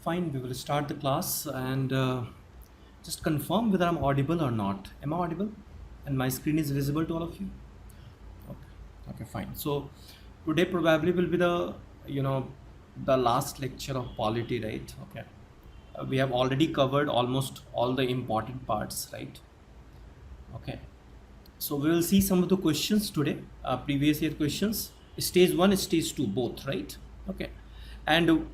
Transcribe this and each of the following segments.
Fine, we will start the class and just confirm whether I'm audible or not. Am I audible? And my screen is visible to all of you? Okay, okay, fine. So today probably will be the last lecture of polity, right? Okay. We have already covered almost all the important parts, right? Okay. So we will see some of the questions today, previous year questions, stage 1, stage 2, both, right? Okay. And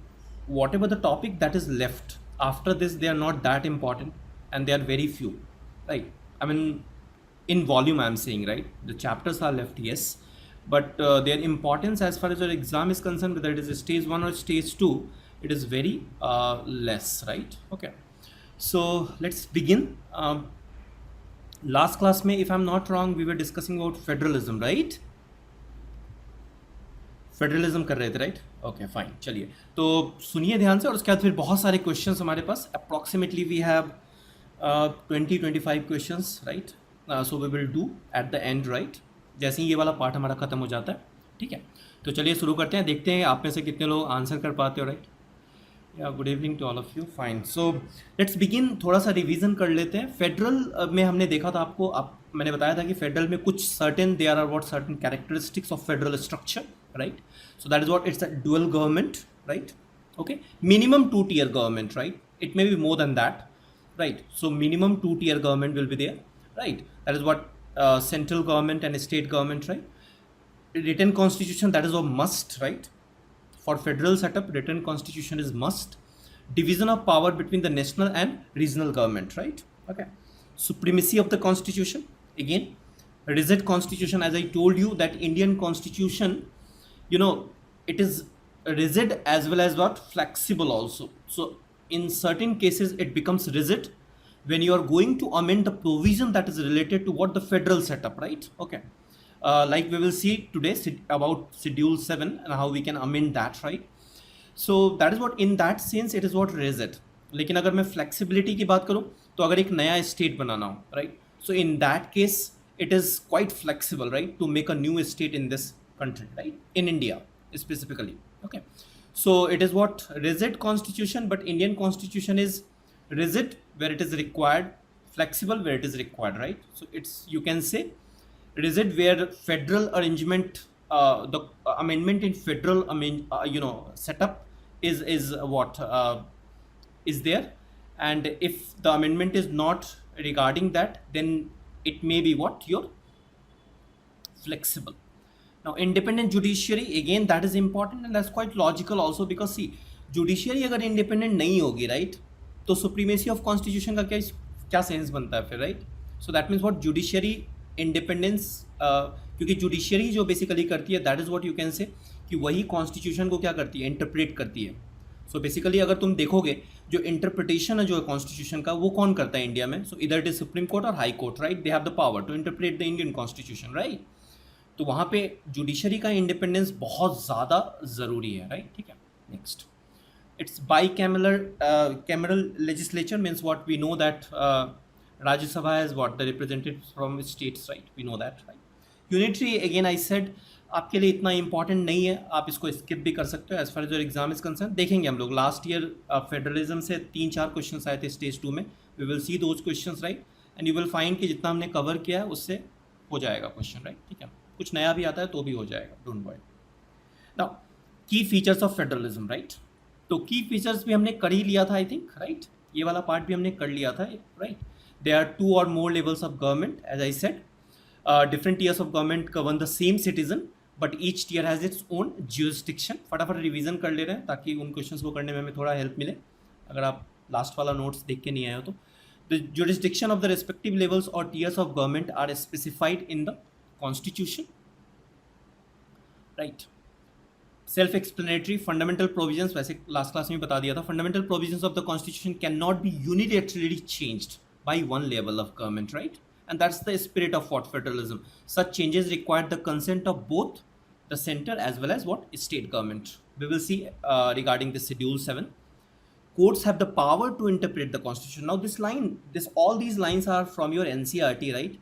whatever the topic that is left after this, they are not that important and they are very few, right? I mean, in volume, I'm saying, right? The chapters are left, yes, but their importance as far as your exam is concerned, whether it is stage 1 or stage 2, it is very less, right? Okay. So let's begin. Last class में if I'm not wrong we were discussing about federalism, right? Federalism कर रहे थे, right? Okay fine, चलिए तो सुनिए ध्यान से और उसके बाद फिर बहुत सारे क्वेश्चंस हमारे पास approximately we have 20-25 questions, right? So we will do at the end, right? जैसे ही ये वाला पार्ट हमारा खत्म हो जाता है, ठीक है? तो चलिए शुरू करते हैं, देखते हैं आप में से कितने लोग आंसर कर पाते हो, राइट? या good evening to all of you, fine. So let's begin, थोड़ा सा रिवीजन कर लेते हैं। फेडरल में हमने देखा था आपको, मैंने बताया था कि फेडरल में कुछ certain there are what certain characteristics of federal structure, right? So that is what it's a dual government, right? Okay, minimum 2 tier government, right? It may be more than that, right? So minimum 2 tier government will be there, right? That is what central government and state government, right? Written constitution, that is a must, right? For federal setup, written constitution is must. Division of power between the national and regional government, right? Okay. Supremacy of the constitution, again rigid constitution. As I told you that Indian constitution, it is rigid as well as what flexible also. So in certain cases it becomes rigid when you are going to amend the provision that is related to what the federal setup, right? Okay. Like we will see today about schedule 7 and how we can amend that, right? So that is what, in that sense it is what rigid. लेकिन अगर मैं flexibility की बात करूँ तो अगर एक नया state बनाना हो, right? So in that case it is quite flexible, right, to make a new state in this country, right? In India specifically, okay? So it is what rigid constitution, but Indian constitution is rigid where it is required, flexible where it is required, right? So it's, you can say, rigid where federal arrangement, the amendment in federal setup is what is there, and if the amendment is not regarding that, then it may be what your flexible. Now independent judiciary, again that is important and that's quite logical also, because see, judiciary अगर independent नहीं होगी, right, तो supremacy of constitution का क्या sense बनता है फिर, right? So that means what judiciary independence, क्योंकि जुडिशियरी जो बेसिकली करती है, that is what you can say, कि वही कॉन्स्टिट्यूशन को क्या करती है, इंटरप्रेट करती है। सो बेसिकली अगर तुम देखोगे जो इंटरप्रिटेशन है जो कॉन्स्टिट्यूशन का, वो कौन करता है इंडिया में? सो इधर इट इज सुप्रीम कोर्ट और high court, right? They have the power to interpret the Indian constitution, right? तो वहाँ पे जुडिशरी का इंडिपेंडेंस बहुत ज़्यादा ज़रूरी है, राइट? ठीक है, next, it's bicameral legislature means what we know that Rajya Sabha has what the representatives from states, right? We know that, right? Unitary, again I said, आपके लिए इतना इंपॉर्टेंट नहीं है, आप इसको स्किप भी कर सकते हो as far as your exam is concern. देखेंगे हम लोग, लास्ट ईयर फेडरलिज्म से 3-4 क्वेश्चन आए थे स्टेज 2 में, we will see those question, right? And you will find कि जितना हमने कवर किया है उससे हो जाएगा क्वेश्चन, राइट? ठीक है, कुछ नया भी आता है तो भी हो जाएगा, डोंट वरी। नाउ की फीचर्स ऑफ फेडरलिज्म, राइट? तो की फीचर्स भी हमने कर ही लिया था आई थिंक, राइट? ये वाला पार्ट भी हमने कर लिया था, right? There are 2 or more levels of government, as I said. Different tiers of government govern the same citizen, but each tier has its own jurisdiction. फटाफट रिवीजन कर ले रहे हैं ताकि उन क्वेश्चंस को करने में हमें थोड़ा हेल्प मिले, अगर आप लास्ट वाला नोट्स देख के नहीं आए हो तो। The jurisdiction of the respective levels or tiers of government are specified in the constitution, right? Self explanatory, fundamental provisions, वैसे लास्ट क्लास में बता दिया था, fundamental provisions of the constitution can not be unilaterally changed by one level of government, right? And that's the spirit of what federalism. Such changes require the consent of both the center as well as what state government. We will see regarding the schedule 7. Courts have the power to interpret the constitution. Now all these lines are from your NCERT, right?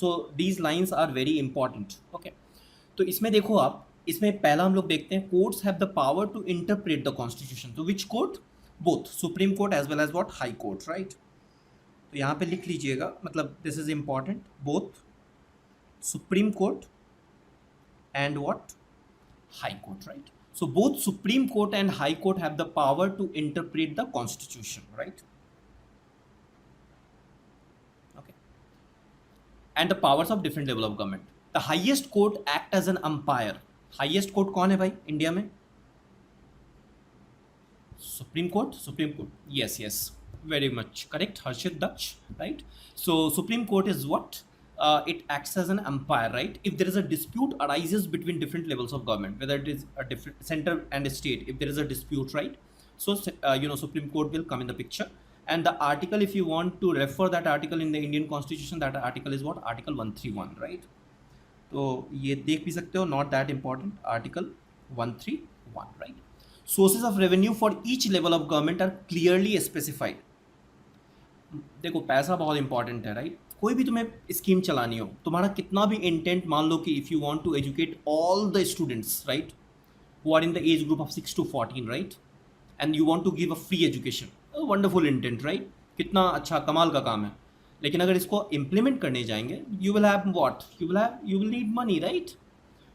So these lines are very important, okay? तो इसमें देखो आप, इसमें पहला हम लोग देखते हैं, courts have the power to interpret the constitution. So which court? Both supreme court as well as what high court, right? तो यहाँ पे लिख लीजिएगा, मतलब this is important, both supreme court and what? High Court, right? So both Supreme Court and High Court have the power to interpret the Constitution, right? Okay. And the powers of different level of government. The highest court act as an umpire. Highest court कौन है भाई India में? Supreme Court. Supreme Court. Yes, yes. Very much correct. Harshit Daksh, right? So Supreme Court is what? It acts as an umpire, right? If there is a dispute arises between different levels of government, whether it is a different center and a state, if there is a dispute, right? So Supreme Court will come in the picture. And the article, if you want to refer that article in the Indian Constitution, that article is what? Article 131, right? तो ये देख भी सकते हो, not that important. Article 131, right? Sources of revenue for each level of government are clearly specified. देखो पैसा बहुत important है, राइट? कोई भी तुम्हें स्कीम चलानी हो, तुम्हारा कितना भी इंटेंट, मान लो कि if you want to educate all the students, right, who are in the age group of 6 to 14, right, and you want to give a free education, wonderful intent, right? कितना अच्छा कमाल का काम है, लेकिन अगर इसको इम्प्लीमेंट करने जाएंगे, you will have what, you will need money, right?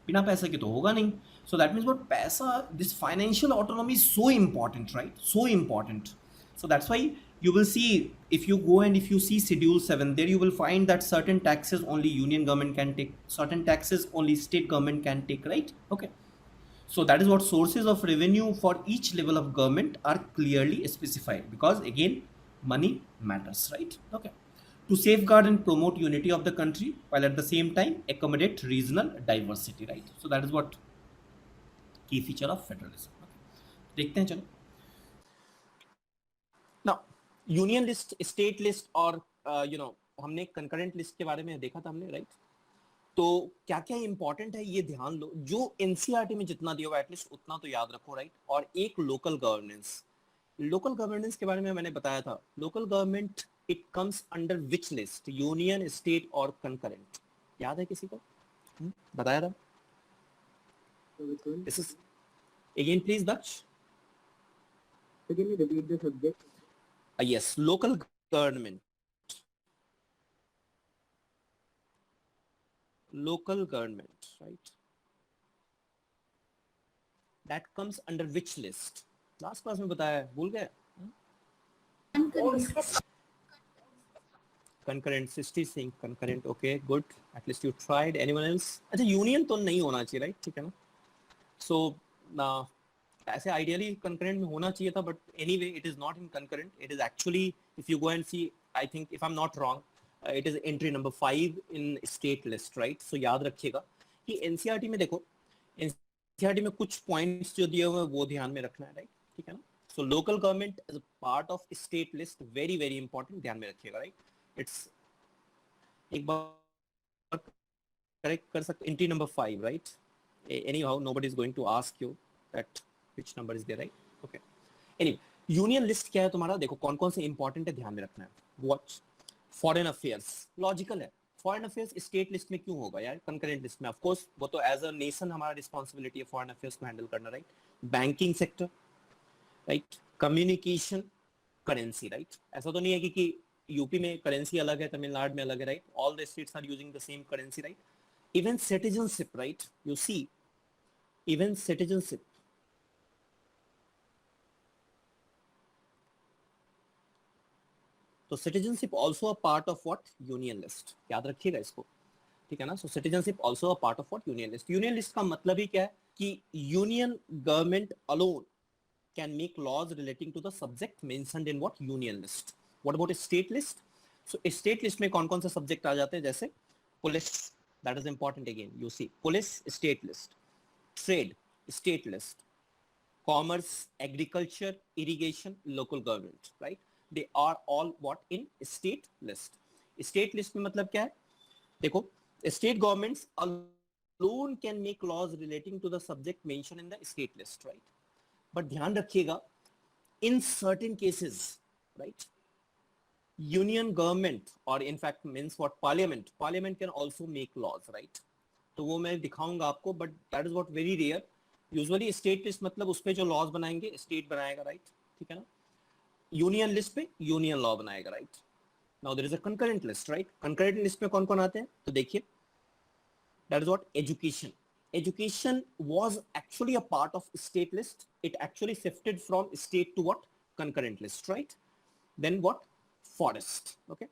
बिना पैसे के तो होगा नहीं. सो दैट मीन्स व्हाट, पैसा, this financial autonomy is so important, right? So important. So that's why you will see, if you go and if you see Schedule 7, there you will find that certain taxes only union government can take, certain taxes only state government can take, right? Okay. So that is what sources of revenue for each level of government are clearly specified, because again, money matters, right? Okay. To safeguard and promote unity of the country while at the same time accommodate regional diversity, right? So that is what key feature of federalism. Okay. देखते हैं चलो. Now, union list, state list और हमने concurrent list के बारे में देखा था हमने, राइट? तो क्या क्या इंपॉर्टेंट है ये ध्यान लो, जो एनसीईआरटी में जितना दिया हुआ एटलीस्ट उतना तो याद रखो, राइट? और एक लोकल गवर्नेंस के बारे में मैंने बताया था. Local government, it comes under which list? Union, state और कंकरेंट. याद है किसी को? बताया था. This is again please Daksh. Can you repeat the subject? Yes, local government, right? That comes under which list? Last class में बताया, भूल गए? Concurrent. 60 saying concurrent. Okay, good. At least you tried. Anyone else? अच्छा, union तो नहीं होना चाहिए, right? ठीक है ना? So now, ऐसे आइडियली कंकरेंट में होना चाहिए था, but anyway it is not in concurrent. It is actually, if you go and see, I think if I am not wrong, it is entry number 5 in state list, right? So याद रखिएगा कि NCERT में देखो, NCERT में कुछ points जो दिए हुए हैं वो ध्यान में रखना है, राइट? ठीक है ना? So local government as a part of state list, very very important, ध्यान में रखिएगा, राइट? इट्स एक बार करेक्ट कर सकते, entry number 5, right? Anyhow, nobody is going to ask you that which number is there, right? Okay. Anyway, union list क्या है तुम्हारा? देखो कौन कौन से इंपॉर्टेंट है, ध्यान में रखना है. वॉच, फॉरेन अफेयर्स, लॉजिकल है. फॉरेन अफेयर्स स्टेट लिस्ट में क्यों होगा यार, कंकरेंट लिस्ट में? ऑफ कोर्स वो तो एज अ नेशन हमारा रिस्पांसिबिलिटी है फॉरेन अफेयर्स को हैंडल करना, right? Banking sector, right? Communication, currency, right? ऐसा तो नहीं है कि यूपी में करेंसी अलग है, तमिलनाडु में अलग है, right? All the states are using the same currency, right? Even citizenship, right? You see, even citizenship. तो citizenship also a part of what? Union list. याद रखिएगा इसको, ठीक है ना? So citizenship also a part of what? Union list. Union list का मतलब ही क्या है कि union government alone can make laws relating to the subject mentioned in what? Union list. What about a state list? So state list में कौन कौन से subject आ जाते हैं? जैसे police, that is important again. You see, police, state list. Trade, state list. Commerce, agriculture, irrigation, local government, right? They are all what? In state list. State list में मतलब क्या है? देखो, state governments alone can make laws relating to the subject mentioned in the state list, right? But ध्यान रखिएगा, in certain cases, right? Union government, or in fact means what? Parliament can also make laws, right? तो वो मैं दिखाऊंगा आपको, but that is what very rare. Usually state list मतलब उस पे जो लॉज बनाएंगे स्टेट बनाएगा, राइट? ठीक है ना? यूनियन लिस्ट पे यूनियन लॉ बनाएगा, right? Now there is a concurrent list, right? Concurrent list में कौन कौन आते हैं तो देखिए, that is what education was actually a part of state list. It actually shifted from state to what? Concurrent list, right? Then what? Forest. Okay,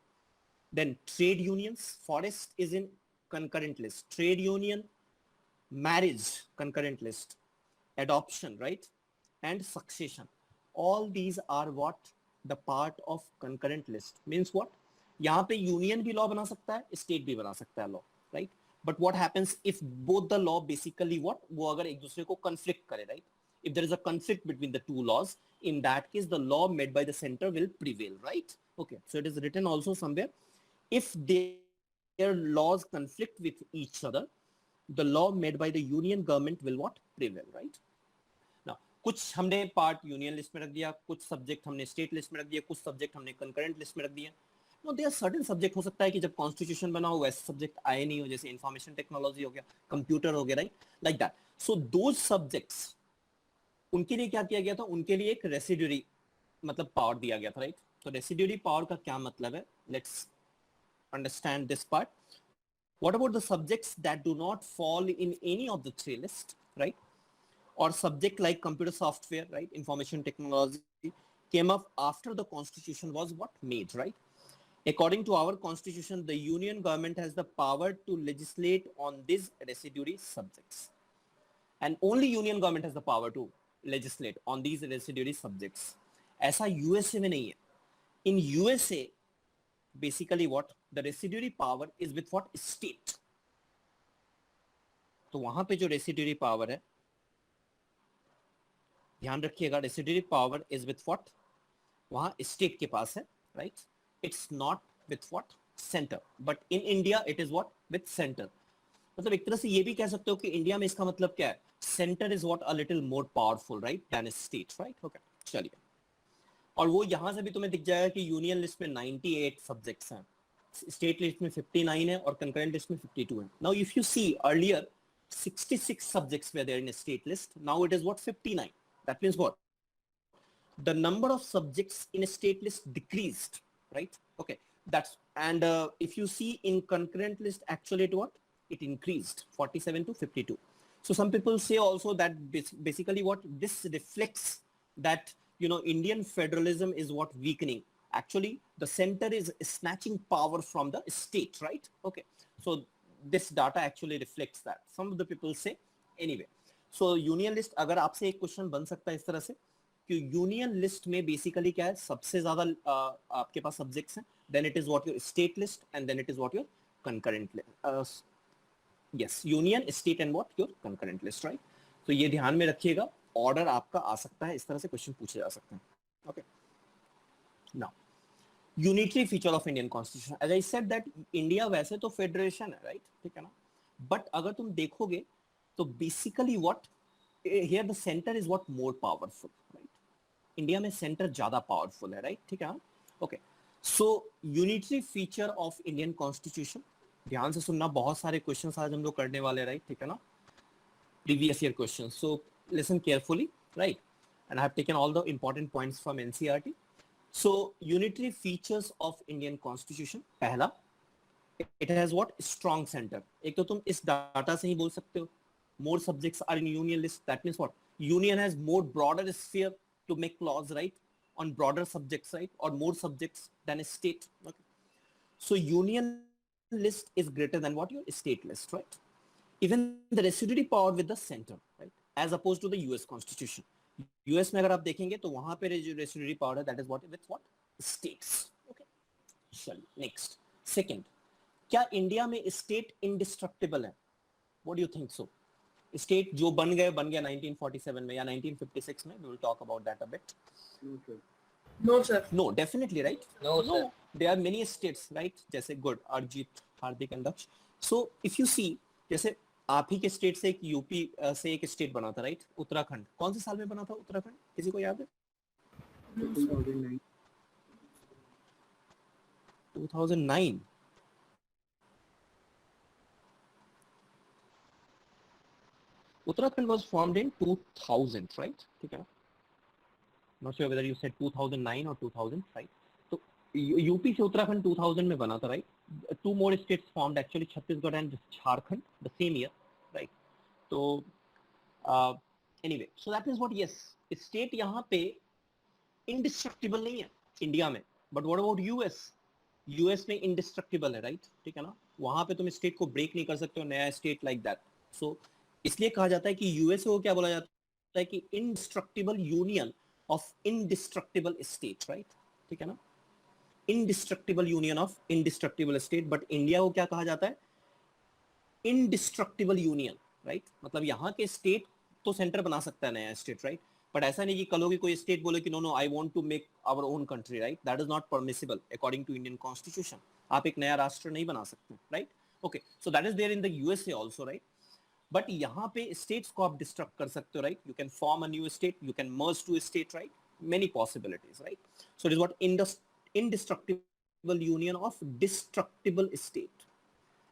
then trade unions. Forest is in concurrent list. Trade union, marriage, concurrent list. Adoption, right? And succession, all these are what? The part of concurrent list. Means what? यहाँ पे union भी law बना सकता है, state भी बना सकता है law, right? But what happens if both the law basically what, वो अगर एक दूसरे को कन्फ्लिक्ट करे, right? If there is a conflict between the two laws, in that case the law made by the center will prevail, right? Okay, so it is written also somewhere, if their laws conflict with each other, the law made by the union government will what? Prevail, right? Now कुछ हमने part union list में रख दिया, कुछ subject हमने state list में रख दिया, कुछ सब्जेक्ट हमने कंकरेंट लिस्ट में रख दिया. नो देयर सर्टेन सब्जेक्ट हो सकता है कि जब कॉन्स्टिट्यूशन बना हो वैसे सब्जेक्ट आए नहीं हो, जैसे इंफॉर्मेशन टेक्नोलॉजी हो गया, कंप्यूटर हो गया, right? Like that. So those subjects, उनके लिए क्या किया गया था? उनके लिए एक रेसिड्यूरी मतलब पावर दिया गया था, राइट? तो रेसिड्यूरी पावर का क्या मतलब है? Let's understand this part. What about the subjects that do not fall in any of the three lists, right? Or subject like computer software, right? Information technology came up after the constitution was what? Made, right? According to our constitution, the union government has the power to legislate on these residuary subjects. And only union government has the power to legislate on these residuary subjects. ऐसा USA में नहीं है. In USA, basically what? The residuary power is with what? State. तो वहां पे जो residuary power है, ध्यान रखिएगा, residuary power is with what? वहां स्टेट के पास है, right? It's not with what? Centre. But in India it is what? With centre. मतलब एक तरह से ये भी कह सकते हो कि इंडिया में इसका मतलब क्या है? Centre is what? A little more powerful, right, then state, right? Okay, चलिए. और वो यहां से भी तुम्हें दिख जाएगा कि यूनियन लिस्ट में 98 सब्जेक्ट्स हैं, स्टेट लिस्ट में 59 है और कंकरेंट लिस्ट में 52 है. Now if you see earlier 66 subjects were there in a state list. Now it is what? 59. That means what? The number of subjects in a state list decreased, right? Okay, that's, and if you see in concurrent list, actually it what? It increased 47 to 52. So some people say also that basically what? This reflects that, you know, Indian federalism is what? Weakening. Actually, the center is snatching power from the state, right? Okay, so this data actually reflects that. Some of the people say anyway. So union list, अगर आपसे एक question बन सकता है इस तरह से कि यूनियन लिस्ट में बेसिकली क्या है? सबसे ज्यादा आपके पास सब्जेक्ट्स हैं, then it is what? Your state list, and then it is what? Your concurrent list. Yes, union, state and what? Your concurrent list, right? तो ये ध्यान में रखिएगा, ऑर्डर आपका आ सकता है, इस तरह से क्वेश्चन पूछे जा सकते हैं. Okay, now unitary feature of Indian constitution. As I said that India वैसे तो फेडरेशन है, राइट? ठीक है ना? बट अगर तुम देखोगे तो basically what? Here the centre is what? More powerful, right? India में सेंटर ज्यादा पावरफुल है, राइट? ठीक है. Okay, so unitary feature of Indian constitution, ध्यान से सुनना, बहुत सारे क्वेश्चंस आज हम लोग करने वाले, राइट? ठीक है ना? Previous year questions, so listen carefully, right? And I have taken all the important points from NCERT. So unitary features of Indian Constitution, पहला, it has what? Strong center. एक तो तुम इस डाटा से ही बोल सकते हो, more subjects are in union list. That means what? Union has more broader sphere to make laws, right? On broader subjects, right? Or more subjects than a state. Okay. So union list is greater than what? Your state list, right? Even the residuary power with the center, right? As opposed to the US Constitution. US में अगर आप देखेंगे तो वहां पे residuary power है, that is what? With what? States. Okay, चलिए next. Second, क्या इंडिया में स्टेट इंडिस्ट्रक्टिबल है? What do you think so? State जो बन गया 1947 में या 1956 में, we will talk about that a bit. No, sir. No, definitely, right? No, sir. There are many states, right? जैसे good, Arijit, Hardik and Daksha. So if you सी, जैसे आप ही के स्टेट से एक यूपी से एक स्टेट बना था, राइट? उत्तराखंड. कौन से साल में बना था उत्तराखंड? किसी को याद है? 2009. 2009. Uttarakhand was formed in 2000, right? ठीक है. Not sure whether you said 2009 और 2000, राइट? तो यूपी से उत्तराखंड 2000 में बना था, right? Two more states formed actually, Chhattisgarh and Jharkhand, the same year, right? तो anyway, so that is what, yes, state यहाँ पे इंडिस्ट्रक्टिबल नहीं है इंडिया में, but what about US? US में इंडिस्ट्रक्टिबल है, राइट? ठीक है ना? वहां पे तुम स्टेट को ब्रेक नहीं कर सकते हो, नया स्टेट लाइक दैट। सो इसलिए कहा जाता है कि यूएसए को क्या बोला जाता है कि indestructible union of indestructible state, right? ठीक है ना? Indestructible union of indestructible state. But India को क्या कहा जाता है? Indestructible union, right? मतलब यहाँ के स्टेट तो सेंटर बना सकता है नया स्टेट, राइट? बट ऐसा नहीं कि कल होगी कोई स्टेट बोले कि no no I want to make our own country, right? That is not permissible according to Indian constitution. आप एक नया राष्ट्र नहीं बना सकते, right? Okay, so that is there in the USA also, right? But यहाँ पे स्टेट्स को आप डिस्ट्रक्ट कर सकते हो, right? You can form a new state, you can merge two state, right? Many possibilities, right? So it is what indestructible union of destructible state.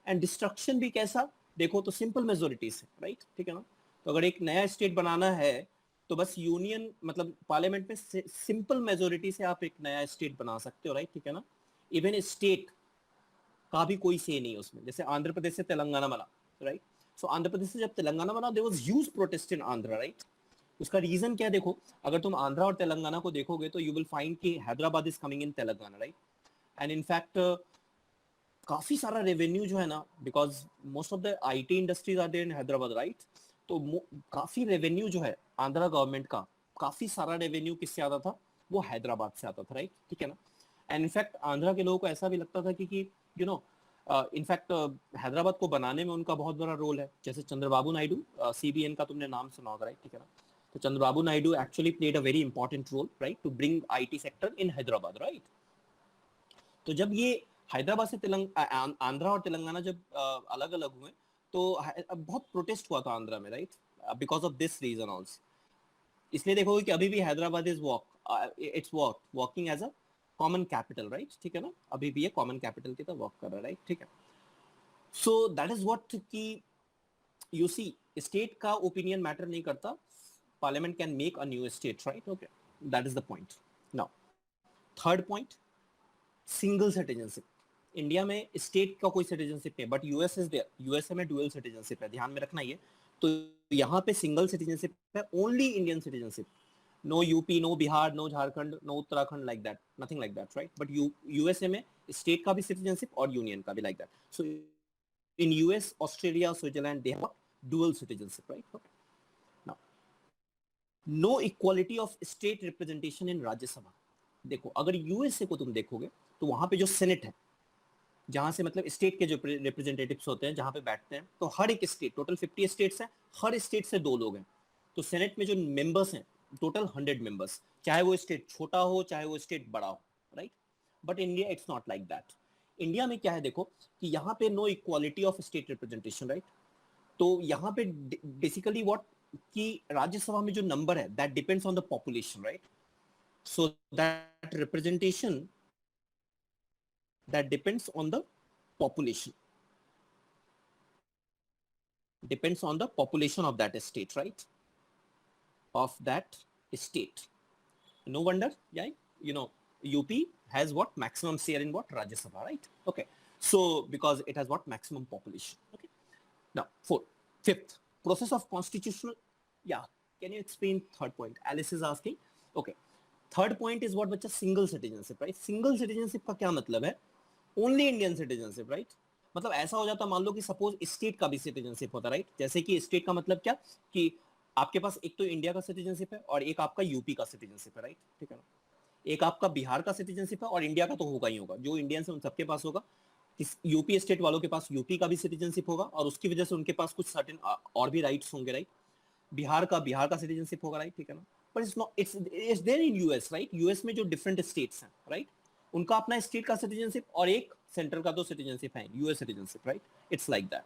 And destruction भी कैसा देखो तो सिंपल मेजोरिटी से, राइट? ठीक है ना? तो अगर एक नया स्टेट बनाना है तो बस यूनियन मतलब पार्लियामेंट में सिंपल मेजोरिटी से आप एक नया स्टेट बना सकते हो, राइट? ठीक है ना? इवन स्टेट का भी कोई से नहीं है उसमें। जैसे आंध्र प्रदेश से तेलंगाना बना, राइट? सो आंध्र प्रदेश से जब तेलंगाना बना, there was huge protest in Andhra, right? उसका रीजन क्या है? देखो, अगर तुम आंध्रा और तेलंगाना को देखोगे तो यू विल फाइंड कि Hyderabad is coming in Telangana, right? And in fact काफी सारा रेवेन्यू जो है ना, because most of the IT industries are there in Hyderabad, right? तो काफी रेवेन्यू जो है आंध्रा गवर्नमेंट का, काफी सारा रेवेन्यू किससे आता था? वो हैदराबाद से आता था, राइट? ठीक है ना? एंड इनफैक्ट आंध्रा के लोगों को ऐसा भी लगता था कि यू नो इनफैक्ट हैदराबाद को बनाने में उनका बहुत बड़ा रोल है। जैसे चंद्रबाबू नायडू, सीबीएन का तुमने नाम सुना होगा, राइट? ठीक है ना? तो Chandrababu Naidu actually played a very important role, right, to bring IT sector in Hyderabad, right? तो जब ये हैदराबाद से आंध्रा और तेलंगाना जब अलग अलग हुए तो बहुत प्रोटेस्ट हुआ था आंध्रा में, right? Because of this reason also. इसलिए देखोगे कि अभी भी Hyderabad is working as a common capital, right? ठीक है ना? अभी भी ये कॉमन कैपिटल की तरह वर्क कर रहा है, राइट? ठीक है। सो दैट इज व्हाट कि यू सी स्टेट का ओपिनियन मैटर नहीं करता, parliament can make a new state, right? Okay, that is the point. Now third point, single citizenship. India में स्टेट का कोई सिटीजनशिप नहीं, but US is there. USA में dual citizenship है, ध्यान में रखना ये। तो यहाँ पे सिंगल सिटीजनशिप है, only Indian citizenship. No UP, no Bihar, no Jharkhand, no Uttarakhand, like that, nothing like that, right? But USA में स्टेट का भी सिटीजनशिप और यूनियन का भी like that. So in US, Australia, Switzerland, they have dual citizenship, right? Okay. Now no equality of state representation in Rajya Sabha. देखो, अगर USA को तुम देखोगे तो वहां पे जो सेनेट है, जहां से मतलब स्टेट के जो रिप्रेजेंटेटिव्स होते हैं, जहां पे बैठते हैं, तो हर एक स्टेट, टोटल 50 स्टेट्स हैं, हर स्टेट से 2 लोग हैं। तो सेनेट में जो मेंबर्स हैं टोटल 100 मेंबर्स, चाहे वो स्टेट छोटा हो चाहे वो स्टेट बड़ा हो, right? But India it's not like that. India में क्या है देखो कि यहाँ पे no equality of state representation, right? तो यहाँ पे बेसिकली व्हाट कि राज्यसभा में जो नंबर है that depends on the population, right? So that representation that depends on the population, depends on the population of that state, right? Of that state. No wonder, yeah, you know, UP has what maximum share in what Rajya Sabha, right? Okay, so because it has what maximum population. Okay, now fifth, process of constitutional. Yeah, can you explain third point? Alice is asking. Okay, third point is what बच्चा single citizenship, right? Single citizenship का क्या मतलब है? Only Indian citizenship, right? मतलब ऐसा हो जाता, मान लो कि सपोज स्टेट का भी सिटीजनशिप होता, राइट? जैसे कि स्टेट का मतलब क्या कि आपके पास एक तो इंडिया का सिटीजनशिप है और एक आपका यूपी का सिटीजनशिप है, राइट? ठीक है ना? एक आपका बिहार का सिटीजनशिप है और इंडिया का तो होगा ही होगा, जो इंडियंस है उन सबके पास होगा। यूपी स्टेट वालों के पास यूपी का भी सिटीजनशिप होगा और उसकी वजह से उनके पास कुछ सर्टेन और भी राइट्स होंगे, राइट? बिहार का सिटीजनशिप होगा, राइट? ठीक है ना? पर it's there in US, right? US में जो डिफरेंट स्टेट्स हैं, राइट, उनका अपना स्टेट का सिटीजनशिप और एक सेंट्रल का तो सिटीजनशिप है, US citizenship, right? It's like that.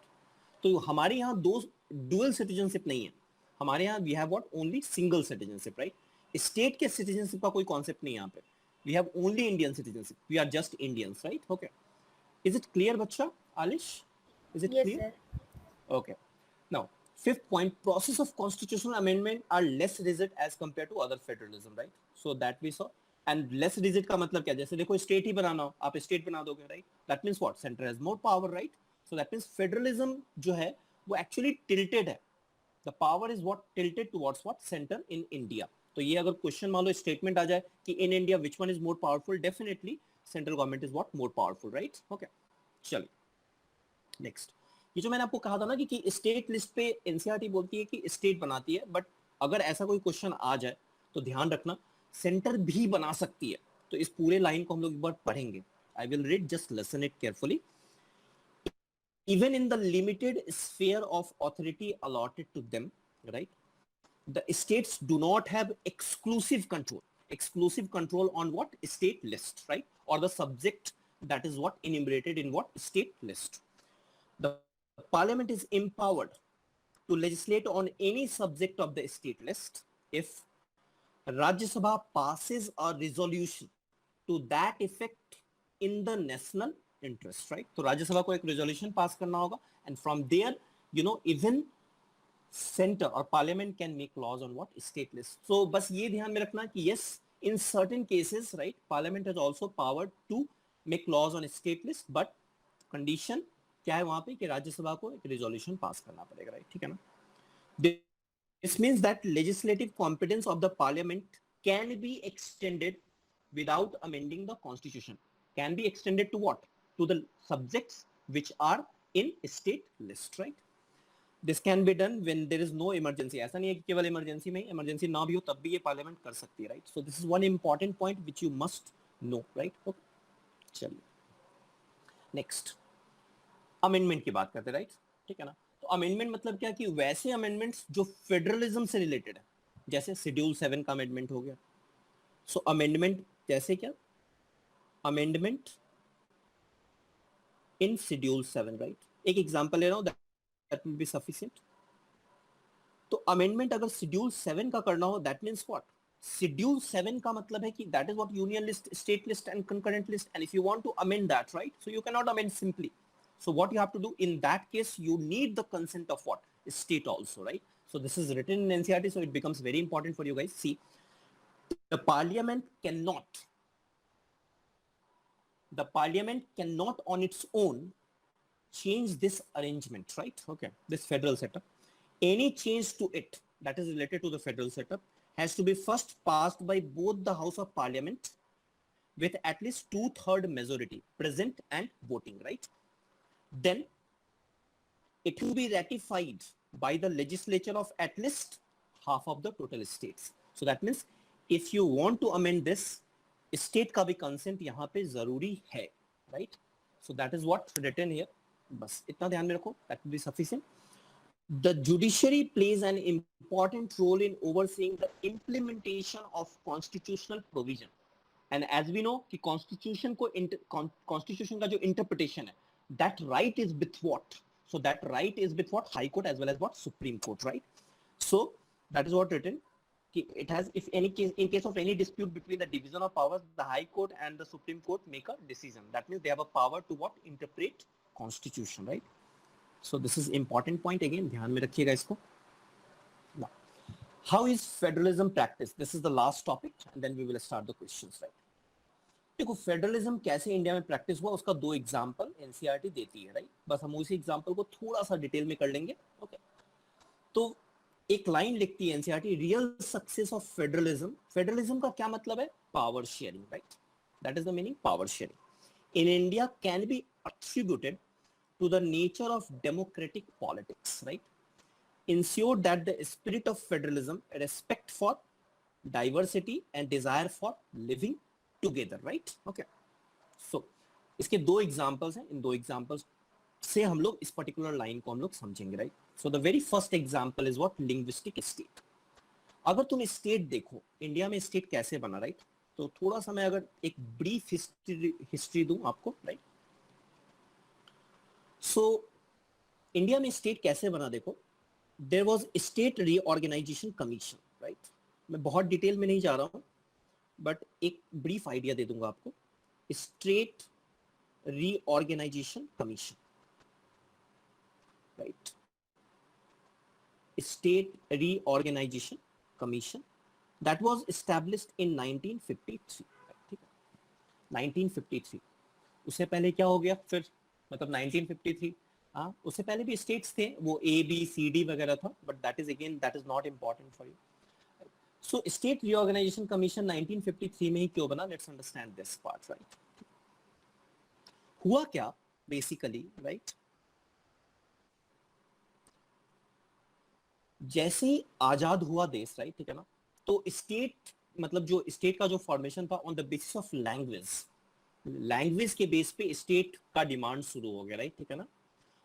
तो हमारे यहाँ दो डुअल सिटीजनशिप नहीं है, हमारे यहाँ we have what only single citizenship, right? State के सिटीजनशिप का कोई कॉन्सेप्ट नहीं है यहाँ पे। We have only Indian citizenship, we are just Indians, right? Okay, is it clear बच्चा? Alish, is it Yes, clear? sir. Okay. Now, Fifth point, process of constitutional amendment are less rigid as compared to other federalism, right? So that we saw. And less rigid का मतलब क्या? जैसे देखो state ही बनाना हो, आप state बना दोगे, right? That means what? Center has more power, right? So that means federalism जो है वो actually tilted है. The power is what tilted towards what? Center in India. तो ये अगर क्वेश्चन मान लो स्टेटमेंट आ जाए कि in India which one is more powerful, definitely central government is what? More powerful, right? Okay, चलिए नेक्स्ट। ये जो मैंने आपको कहा था ना कि स्टेट लिस्ट पे एनसीईआरटी बोलती है कि स्टेट बनाती है, बट अगर ऐसा कोई क्वेश्चन आ जाए तो ध्यान रखना सेंटर भी बना सकती है। तो इस पूरे लाइन को हम लोग एक बार पढ़ेंगे। I will read, just listen it carefully. Even in the limited sphere of authority allotted to them, right, the states do not have exclusive control on what? State list, right? Or the subject that is what? Enumerated in what? State list. The parliament is empowered to legislate on any subject of the state list if Rajya Sabha passes a resolution to that effect in the national interest, right? तो राज्यसभा को एक resolution pass करना होगा, and from there, even center or parliament can make laws on what? State list. So बस ये ध्यान में रखना कि yes, in certain cases, right, parliament has also power to make laws on state list, but condition क्या है वहां पे कि राज्यसभा को एक रेजोल्यूशन पास करना पड़ेगा, right? ठीक है ना? This means that legislative competence of the parliament can be extended without amending the constitution. Can be extended to what? To the subjects which are in state list, right? This can be done when there is no emergency. ऐसा नहीं है कि केवल emergency में, emergency ना भी हो तब भी ये पार्लियामेंट कर सकती है, right? So this is one important point which you must know, right? Okay, चलिए नेक्स्ट अमेंडमेंट की बात करते हैं, राइट? ठीक है ना? तो अमेंडमेंट मतलब क्या कि वैसे अमेंडमेंट्स जो फेडरलिज्म से रिलेटेड है, जैसे शेड्यूल 7 का अमेंडमेंट हो गया। सो अमेंडमेंट जैसे क्या? Amendment in schedule 7, right? एक एग्जांपल ले रहा हूं, दैट विल बी सफिशिएंट। तो अमेंडमेंट अगर शेड्यूल 7 का करना हो, दैट मींस व्हाट? शेड्यूल 7 का मतलब है कि that is what? Union list, state list and concurrent list, and if you want to amend that, right, so you can not amend simply. So what you have to do in that case, you need the consent of what? State also, right? So this is written in NCERT, so it becomes very important for you guys. See, the parliament cannot on its own change this arrangement, right? Okay, this federal setup. Any change to it that is related to the federal setup has to be first passed by both the House of Parliament with at least 2/3 majority present and voting, right? Then it will be ratified by the legislature of at least half of the total states. So that means if you want to amend this, state का भी consent यहाँ पे जरूरी है, right? So that is what written here. बस इतना ध्यान में रखो, that will be sufficient. The judiciary plays an important role in overseeing the implementation of constitutional provision. And as we know कि constitution का जो interpretation है, that right is with what? So that right is with what? High Court as well as what? Supreme Court, right? So that is what written. It has, if any case, in case of any dispute between the division of powers, the High Court and the Supreme Court make a decision. That means they have a power to what? Interpret constitution, right? So this is important point again. ध्यान में रखिएगा इसको. Now, how is federalism practiced? This is the last topic, and then we will start the questions, right? देखो federalism कैसे India में practice हुआ, उसका 2 example NCERT देती है, राइट? बस हम उसी एग्जांपल को थोड़ा सा डिटेल में कर लेंगे, ओके? तो एक लाइन लिखती है NCERT, real success of federalism. Federalism का क्या मतलब है? Power sharing, right? That is the meaning, power sharing in India can be attributed to the nature of democratic politics, right? Ensure that the spirit of federalism, respect for diversity and desire for living together, right? Okay, so इसके 2 examples हैं. इन 2 examples से हम लोग इस particular line को हम लोग समझेंगे, right? So the very first example is what? Linguistic state. अगर तुम स्टेट देखो, इंडिया में स्टेट कैसे बना, राइट? तो थोड़ा सा मैं अगर एक ब्रीफ हिस्ट्री दूं आपको, राइट? सो इंडिया में स्टेट कैसे बना, देखो, there was state reorganisation commission, right? मैं बहुत डिटेल में नहीं जा रहा हूं, बट एक ब्रीफ आइडिया दे दूंगा आपको. State reorganisation commission, right? State Reorganization Commission that was established in 1953. ठीक है 1953. उससे पहले क्या हो गया फिर, मतलब 1953, हाँ उससे पहले भी स्टेट्स थे, वो ए बी सी डी वगैरह था, but that is again that is not important for you. So state reorganisation commission 1953 में ही क्यों बना, let's understand this part. Right, हुआ क्या बेसिकली, राइट, जैसे ही आजाद हुआ देश, राइट, ठीक है ना, तो स्टेट मतलब जो स्टेट का जो फॉर्मेशन था on the basis of language, language के बेस पे स्टेट का डिमांड शुरू हो गया, राइट, ठीक है ना.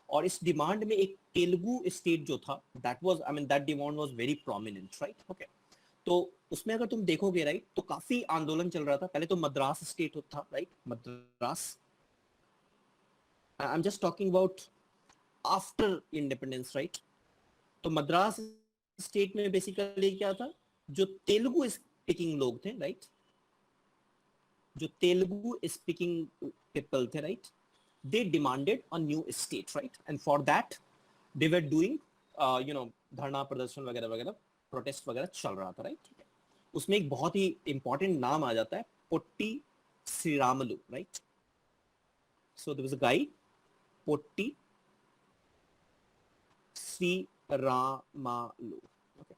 और इस डिमांड में एक तेलुगु स्टेट जो था, that was I mean that demand was very prominent, right. Okay, तो उसमें अगर तुम देखोगे, राइट, तो काफी आंदोलन चल रहा था. पहले तो मद्रास स्टेट था, right, Madras. I am just talking about after independence, right. तो मद्रास स्टेट में बेसिकली क्या था, जो तेलुगु स्पीकिंग लोग थे, राइट, जो तेलुगु स्पीकिंग पीपल थे, right, they demanded a new state, right, and for that they were doing धरना प्रदर्शन वगैरह वगैरह, प्रोटेस्ट वगैरह चल रहा था, राइट. उसमें एक बहुत ही इंपॉर्टेंट नाम आ जाता है, Potti Sriramulu, right. So there was a guy Potti Sriramulu. Okay,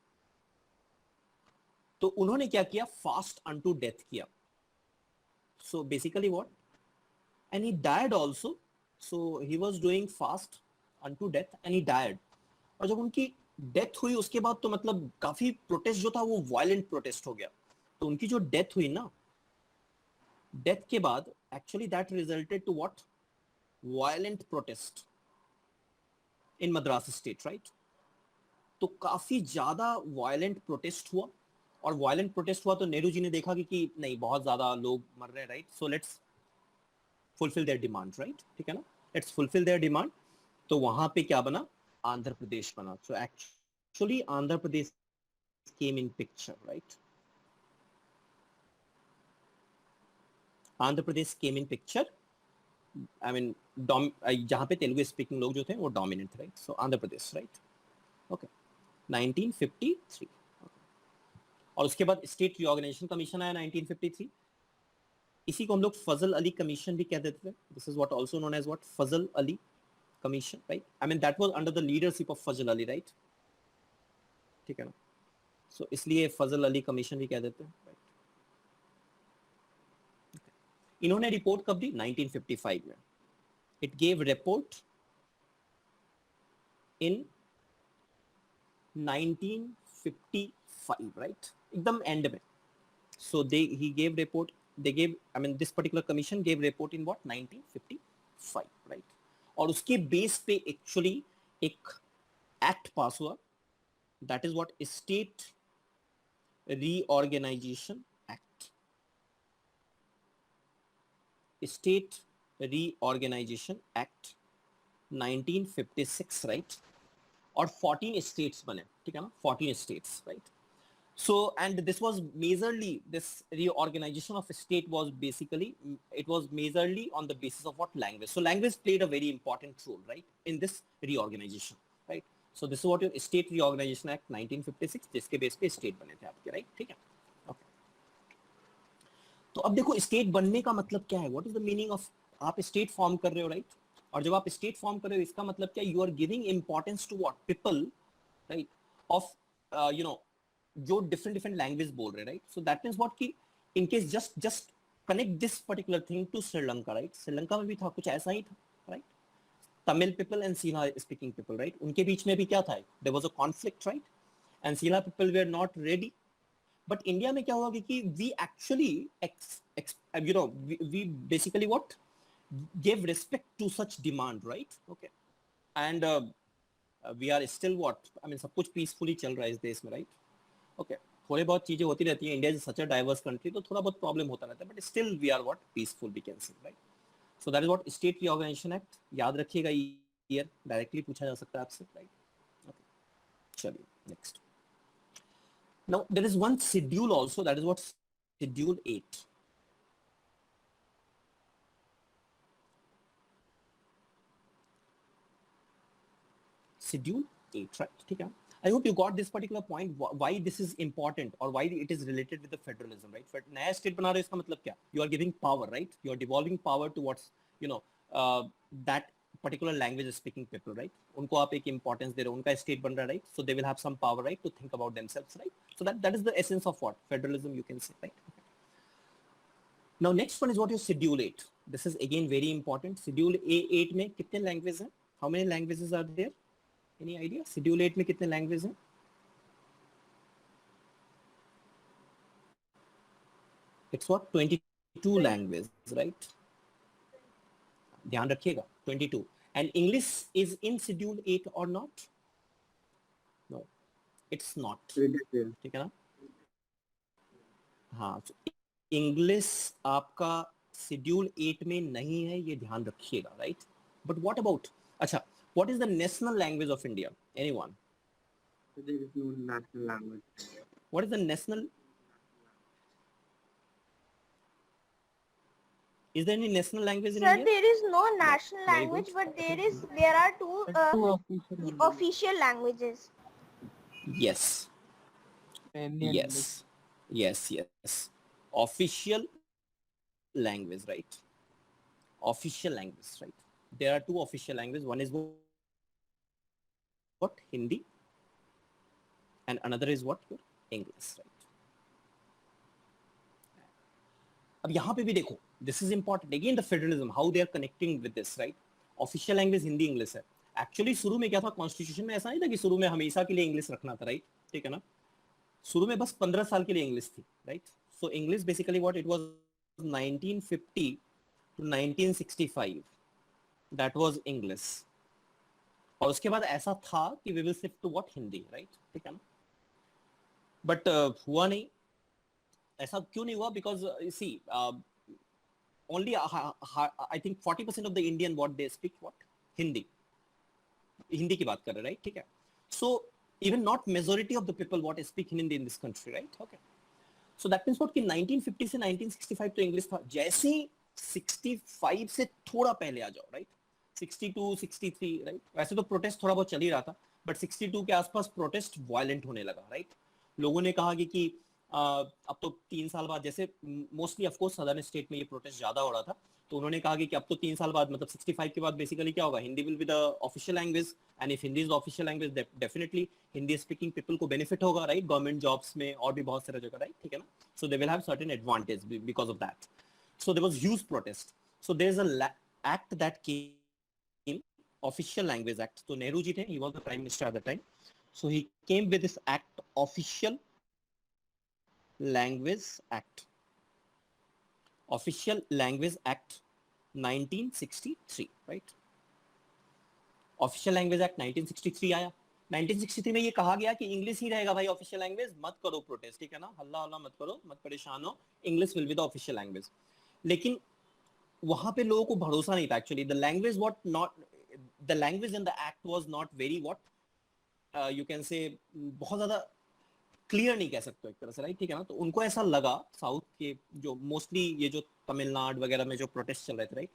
तो उन्होंने क्या किया, फास्ट अनटू डेथ किया. So basically what, and he died also. So he was doing fast unto death and he died. और जब उनकी डेथ हुई उसके बाद तो मतलब काफी प्रोटेस्ट जो था वो वायलेंट प्रोटेस्ट हो गया. तो उनकी जो डेथ हुई ना, डेथ के बाद actually that resulted to what, violent protest in Madras state, right. तो काफी ज्यादा वायलेंट प्रोटेस्ट हुआ, और वायलेंट प्रोटेस्ट हुआ तो नेहरू जी ने देखा कि नहीं बहुत ज्यादा लोग मर रहे हैं, right, so let's fulfil their demand, right, ठीक है ना, लेट्स फुलफिल देयर डिमांड. तो वहां पे क्या बना, आंध्र प्रदेश बना. So actually Andhra Pradesh came in picture, right. Andhra Pradesh came in picture, I mean जहां पे तेलुगु स्पीकिंग लोग जो थे वो डोमिनेंट थे, राइट. सो आंध्र प्रदेश, राइट. ओके, 1953. और उसके बाद स्टेट रीऑर्गेनाइजेशन कमीशन आया 1953. इसी को हम लोग फजल अली कमीशन भी कह देते थे. This is what also known as what, Fazal Ali commission, right. I mean that was under the leadership of Fazal Ali, right, ठीक है ना. सो इसलिए फजल अली कमीशन भी कह देते हैं, राइट. इन्होंने रिपोर्ट कब दी, 1955 में. It gave report in 1955, right, एकदम एंड में. So he gave report, they gave, I mean this particular commission gave report in what, 1955, right. और उसके बेस पे एक्चुअली एक एक्ट पास हुआ, that is what, State Reorganization Act. State Reorganization Act 1956, right. और 14 states बने, ठीक है ना, 14 states, right. So, and this was majorly, this reorganization of state was basically, it was majorly on the basis of what, language. So language played a very important role, right, in this reorganization, right. So this is what your State Reorganization Act 1956, जिसके base पे state बने थे आपके, right, ठीक है. Okay, तो अब देखो स्टेट बनने का मतलब क्या है, what is the meaning of, आप स्टेट फॉर्म कर रहे हो, राइट. और जब आप स्टेट फॉर्म कर रहे हो इसका मतलब क्या, you are giving importance to what, people, right, of जो डिफरेंट लैंग्वेज बोल रहे, right. So that means what कि in case just connect this particular thing to Sri Lanka, right. Sri Lanka में भी था कुछ ऐसा ही था, right. Tamil people and Sinhala speaking people, right, उनके बीच में भी क्या था, there was a conflict, right. And Sinhala people were not ready. But India में क्या हुआ कि we actually we basically what gave respect to such demand, right. Okay, and we are still what, I mean सब कुछ peacefully चल रहा है इस देश में, राइट. ओके, थोड़ी बहुत चीजें होती रहती हैं, India is such a diverse country, तो थोड़ा बहुत प्रॉब्लम होता रहता है, but still we are what, peaceful we can say, right. So that is what state reorganisation act. याद रखिएगा, ईयर डायरेक्टली पूछा जा सकता है आपसे, राइट. ओके, चलिए next. Now there is one schedule also, that is what, schedule 8. Schedule 8, right, ठीक है. I hope you got this particular point, why this is important or why it is related with the federalism, right? नया state बना रहे हो इसका मतलब क्या? You are giving power, right? You are devolving power towards, you know, that particular language speaking people, right? उनको आप एक importance दे रहे हो, उनका state बन रहा है, right? So they will have some power, right, to think about themselves, right? So that is the essence of what federalism, you can say, right? Now next one is what is Schedule 8. This is again very important. Schedule A8 में कितने languages हैं? How many languages are there? Any idea? Schedule 8 में कितने languages हैं? It's what 22 languages, right? ध्यान रखिएगा 22. And English is in Schedule 8 or not? No, it's not. ठीक है ना? हाँ, English आपका Schedule 8 में नहीं है, ये ध्यान रखिएगा, right? But what about? अच्छा, what is the national language of India? Anyone? There is no national language. What is the national? Is there any national language in Sir, India? there is no national Very language, good. but there are two official languages. Yes. Yes. Yes. Yes. Official language, right? Official language, right? There are two official languages. One is what? Hindi. And another is what? Your English, right? अब यहाँ पे भी देखो, this is important. Again, the federalism, how they are connecting with this, right? Official language Hindi English है. Actually शुरू में क्या था, कॉन्स्टिट्यूशन में ऐसा नहीं था कि शुरू में हमेशा के लिए इंग्लिश रखना था, राइट? ठीक है ना? शुरू में बस 15 साल के लिए इंग्लिश थी, right? So English basically what it was 1950 to 1965. That was English. और उसके बाद ऐसा था कि we will shift to what Hindi, right? ठीक है ना? But हुआ नहीं. ऐसा क्यों नहीं हुआ? Because see, only I think 40% of the Indian what they speak what Hindi की बात कर रहे हैं, right? ठीक है. So even not majority of the people what speak Hindi in this country, right? Okay. So that means what कि 1950 से 1965 तो इंग्लिश था. जैसे 65 से थोड़ा पहले आ जाओ, right? 62, 63, right? वैसे तो प्रोटेस्ट थोड़ा बहुत चल ही रहा था, बट 62 के आसपास प्रोटेस्ट वायलेंट होने लगा, राइट? लोगों ने कहा कि अब तो 3 साल बाद, जैसे mostly of course southern state में ये प्रोटेस्ट ज्यादा हो रहा था, तो उन्होंने कहा कि अब तो 3 साल बाद मतलब 65 के बाद बेसिकली क्या होगा, Hindi will be the official language, and if Hindi is the official language definitely Hindi speaking people को बेनिफिट होगा, राइट? गवर्नमेंट जॉब्स में और भी बहुत सारे जगह, राइट? ठीक है ना? So they will have certain advantage because of that. So there was huge protest. So there is a act that came, official language act. तो नेहरू जी थे, he was the prime minister at the time. So he came with this act, official Language Act. Official Language Act 1963, right? Official Language Act 1963 आया. 1963 में ये कहा गया कि English ही रहेगा भाई ऑफिशियल लैंग्वेज, मत करो प्रोटेस्ट, ठीक है ना? हल्ला हल्ला मत करो, मत परेशान हो, English will be the official language. लेकिन वहां पे लोगों को भरोसा नहीं था. Actually the language in the act was not very what you can say, बहुत ज्यादा क्लियर नहीं कह सकते एक तरह से, राइट? ठीक है ना? तो उनको ऐसा लगा, साउथ के जो मोस्टली ये जो तमिलनाडु वगैरह में जो प्रोटेस्ट चल रहे थे, राइट?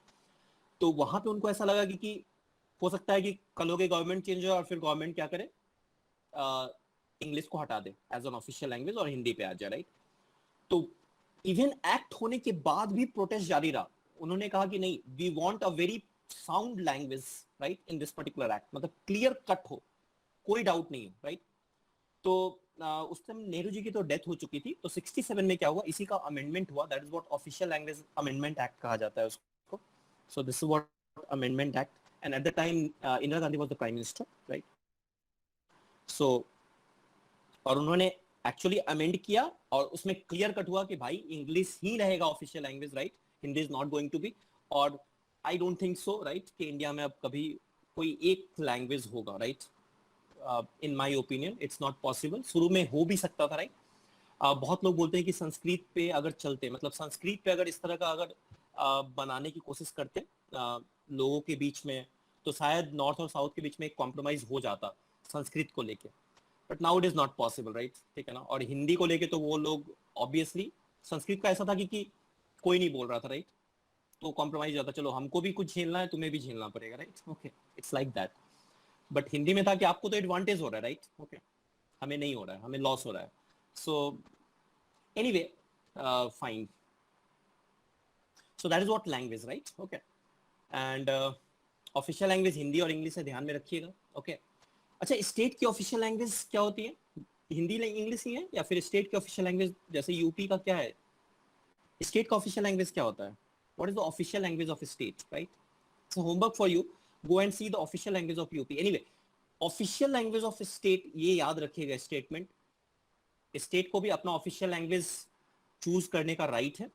तो वहां पे उनको ऐसा लगा कि हो सकता है कि कल हो गए गवर्नमेंट चेंज हो और फिर गवर्नमेंट क्या करे, इंग्लिश को हटा दे एज एन ऑफिशियल लैंग्वेज और हिंदी पे आ जाए, राइट? तो इवन एक्ट होने के बाद भी प्रोटेस्ट जारी रहा. उन्होंने कहा कि नहीं, we want a very sound language, right, in this particular act. मतलब क्लियर कट हो, कोई डाउट नहीं है, राइट? तो उस टाइम नेहरू जी की तो डेथ हो चुकी थी. तो 67 में क्या हुआ, इसी का अमेंडमेंट हुआ. That is what official language amendment act कहा जाता है उसको. So this is what amendment act. And at the time Indira Gandhi was the prime minister, right? So और उन्होंने एक्चुअली अमेंड किया और उसमें क्लियर कट हुआ कि भाई इंग्लिश ही रहेगा official language, right? Hindi is not going to be. और I don't think so, right, कि इंडिया में अब कभी कोई एक लैंग्वेज होगा, राइट? In my opinion it's not possible. शुरू में हो भी सकता था, राइट? बहुत लोग बोलते हैं कि संस्कृत पे अगर चलते, मतलब संस्कृत पे अगर इस तरह का अगर बनाने की कोशिश करते लोगों के बीच में, तो शायद नॉर्थ और साउथ के बीच में एक कॉम्प्रोमाइज हो जाता संस्कृत को लेके. But now it is not possible, right? ठीक है ना? और हिंदी को लेके तो वो लोग ऑब्वियसली, संस्कृत का ऐसा था कि कोई नहीं बोल रहा था, राइट? तो कॉम्प्रोमाइज जाता, चलो हमको भी कुछ झेलना है, तुम्हें भी झेलना पड़ेगा, right? Okay, it's like that. But Hindi में था कि आपको तो एडवांटेज हो रहा है, राइट? ओके. हमें नहीं हो रहा है, हमें लॉस हो रहा है. So anyway, fine. So that is what language, right? Okay. And official language Hindi और इंग्लिश है, ध्यान में रखिएगा. ओके. अच्छा, स्टेट की ऑफिशियल लैंग्वेज क्या होती है? हिंदी इंग्लिश ही है या फिर स्टेट की ऑफिशियल लैंग्वेज जैसे यूपी का क्या है? स्टेट का ऑफिशियल लैंग्वेज क्या होता है? What is the official language of state, right? So homework for you, go and see the official language of UP. Anyway, official language of state, ये याद रखिएगा स्टेटमेंट, स्टेट को भी अपना ऑफिशियल लैंग्वेज चूज करने का राइट है,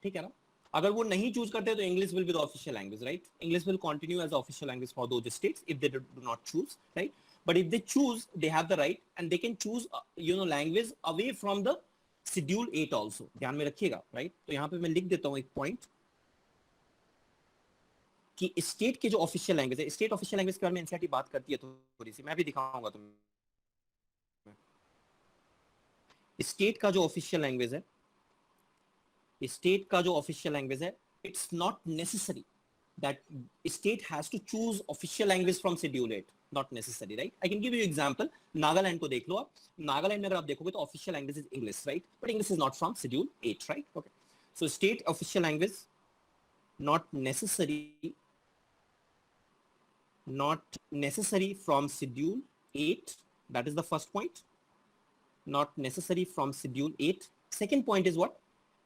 ठीक है ना? अगर वो नहीं चूज करते तो English will be the official language, right? English will continue as official language for those states if they do not choose, right? But if they choose, they have the right and they can choose language away from the schedule 8 also. ध्यान में रखिएगा, right? तो यहाँ पे मैं लिख देता हूँ एक पॉइंट कि स्टेट के जो ऑफिशियल लैंग्वेज है, स्टेट ऑफिशियल लैंग्वेज के बारे में एनसीईआरटी बात करती है थोड़ी सी, मैं भी दिखाऊंगा तुम्हें. स्टेट का जो ऑफिशियल लैंग्वेज है, स्टेट का जो ऑफिशियल लैंग्वेज है, it's not necessary that state has to choose official language from schedule 8, not necessary, right? I can give you example. Nagaland को देख लो आप, नागालैंड में अगर आप देखोगे तो official language is English, right? But English is not from schedule 8, right? Okay. So state official language not necessary from schedule 8. That is the first point. Not necessary from schedule 8. Second point is what?